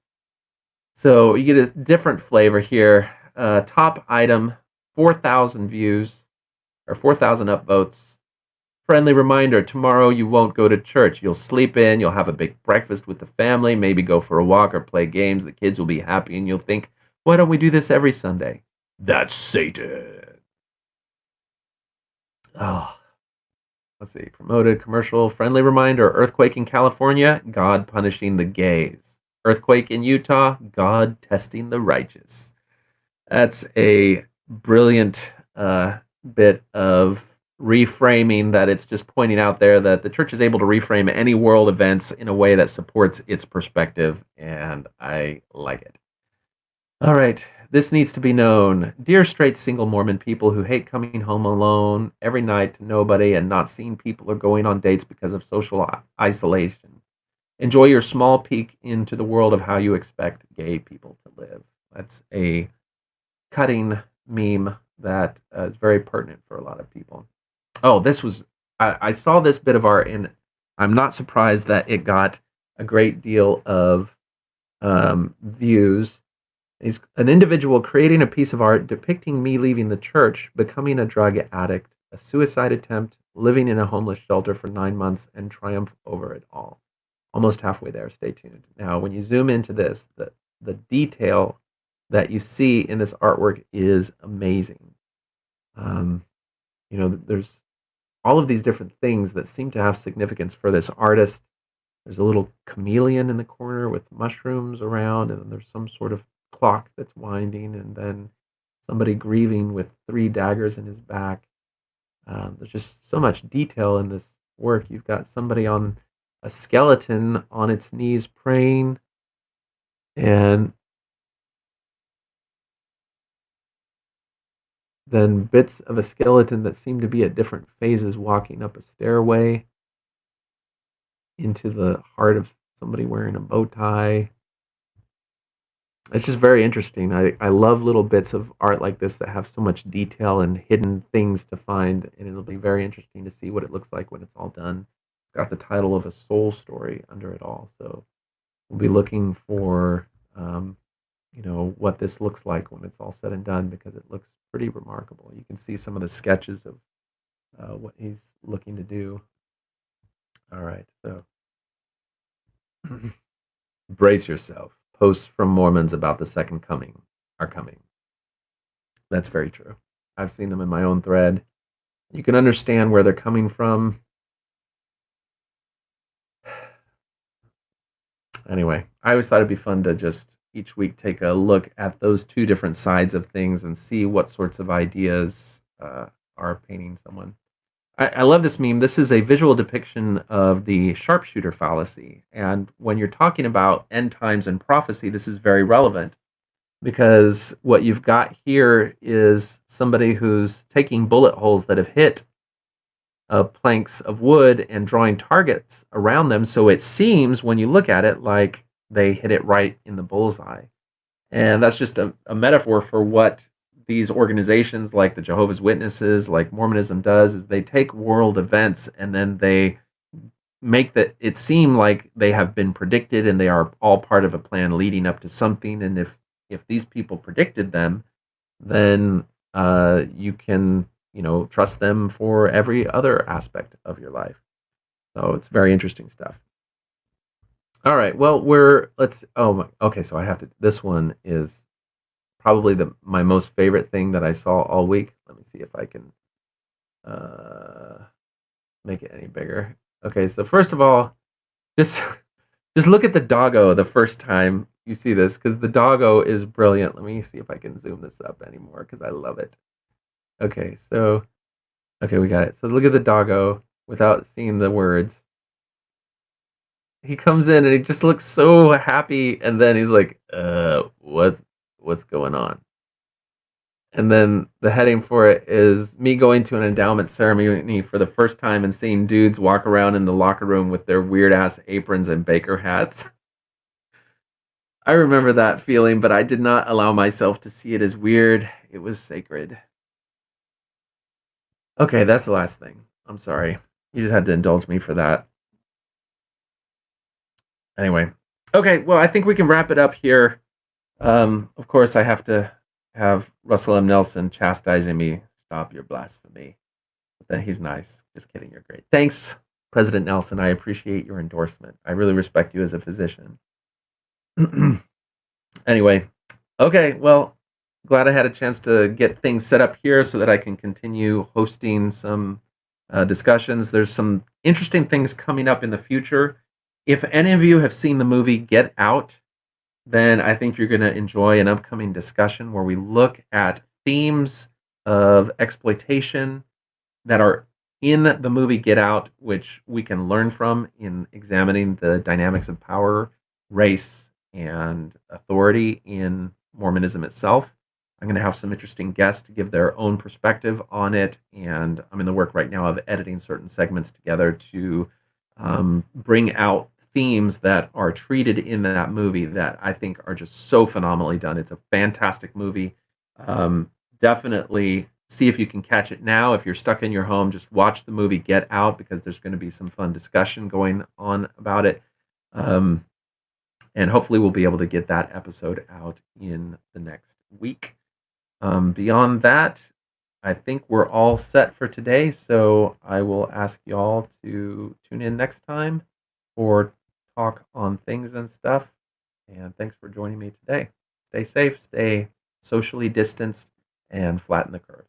So you get a different flavor here. Top item, 4,000 views, or 4,000 upvotes. Friendly reminder, tomorrow you won't go to church. You'll sleep in, you'll have a big breakfast with the family, maybe go for a walk or play games. The kids will be happy and you'll think, why don't we do this every Sunday? That's Satan. Oh, let's see. Promoted commercial. Friendly reminder, earthquake in California, God punishing the gays. Earthquake in Utah, God testing the righteous. That's a brilliant bit of reframing that it's just pointing out there that the church is able to reframe any world events in a way that supports its perspective, and I like it. All right, this needs to be known. Dear straight single Mormon people who hate coming home alone every night to nobody and not seeing people or going on dates because of social isolation. Enjoy your small peek into the world of how you expect gay people to live. That's a cutting meme that is very pertinent for a lot of people. Oh, this was, I saw this bit of art and I'm not surprised that it got a great deal of views. He's an individual creating a piece of art depicting me leaving the church, becoming a drug addict, a suicide attempt, living in a homeless shelter for 9 months, and triumph over it all. Almost halfway there. Stay tuned. Now, when you zoom into this, the detail that you see in this artwork is amazing. There's all of these different things that seem to have significance for this artist. There's a little chameleon in the corner with mushrooms around, and then there's some sort of clock that's winding, and then somebody grieving with 3 daggers in his back. There's just so much detail in this work. You've got somebody on a skeleton on its knees praying, and then bits of a skeleton that seem to be at different phases walking up a stairway into the heart of somebody wearing a bow tie. It's just very interesting. I love little bits of art like this that have so much detail and hidden things to find, and it'll be very interesting to see what it looks like when it's all done. It's got the title of a soul story under it all, so we'll be looking for what this looks like when it's all said and done, because it looks pretty remarkable. You can see some of the sketches of what he's looking to do. All right, so brace yourself. Posts from Mormons about the second coming are coming. That's very true. I've seen them in my own thread. You can understand where they're coming from. Anyway, I always thought it'd be fun to just each week take a look at those two different sides of things and see what sorts of ideas are painting someone. I love this meme. This is a visual depiction of the Sharpshooter fallacy. And when you're talking about end times and prophecy, this is very relevant because what you've got here is somebody who's taking bullet holes that have hit planks of wood and drawing targets around them. So it seems when you look at it like they hit it right in the bullseye. And that's just a metaphor for what these organizations like the Jehovah's Witnesses, like Mormonism does, is they take world events and then they make it seem like they have been predicted and they are all part of a plan leading up to something. And if these people predicted them, then you can trust them for every other aspect of your life. So it's very interesting stuff. All right, well, so I have to, this one is probably my most favorite thing that I saw all week. Let me see if I can make it any bigger. Okay, so first of all, just look at the doggo the first time you see this, because the doggo is brilliant. Let me see if I can zoom this up anymore, because I love it. Okay, we got it. So look at the doggo without seeing the words. He comes in and he just looks so happy, and then he's like, what's going on? And then the heading for it is me going to an endowment ceremony for the first time and seeing dudes walk around in the locker room with their weird ass aprons and baker hats. I remember that feeling, but I did not allow myself to see it as weird. It was sacred. Okay, that's the last thing. I'm sorry. You just had to indulge me for that. Anyway. Okay, well, I think we can wrap it up here. Of course, I have to have Russell M. Nelson chastising me. Stop your blasphemy. But then he's nice. Just kidding, you're great. Thanks, President Nelson. I appreciate your endorsement. I really respect you as a physician. Anyway, okay, well, glad I had a chance to get things set up here so that I can continue hosting some discussions. There's some interesting things coming up in the future. If any of you have seen the movie Get Out, then I think you're going to enjoy an upcoming discussion where we look at themes of exploitation that are in the movie Get Out, which we can learn from in examining the dynamics of power, race, and authority in Mormonism itself. I'm going to have some interesting guests to give their own perspective on it, and I'm in the work right now of editing certain segments together to bring out themes that are treated in that movie that I think are just so phenomenally done. It's a fantastic movie. Definitely see if you can catch it now. If you're stuck in your home, just watch the movie Get Out, because there's going to be some fun discussion going on about it. And hopefully we'll be able to get that episode out in the next week. Beyond that, I think we're all set for today. So I will ask y'all to tune in next time for talk on things and stuff. And thanks for joining me today. Stay safe, stay socially distanced, and flatten the curve.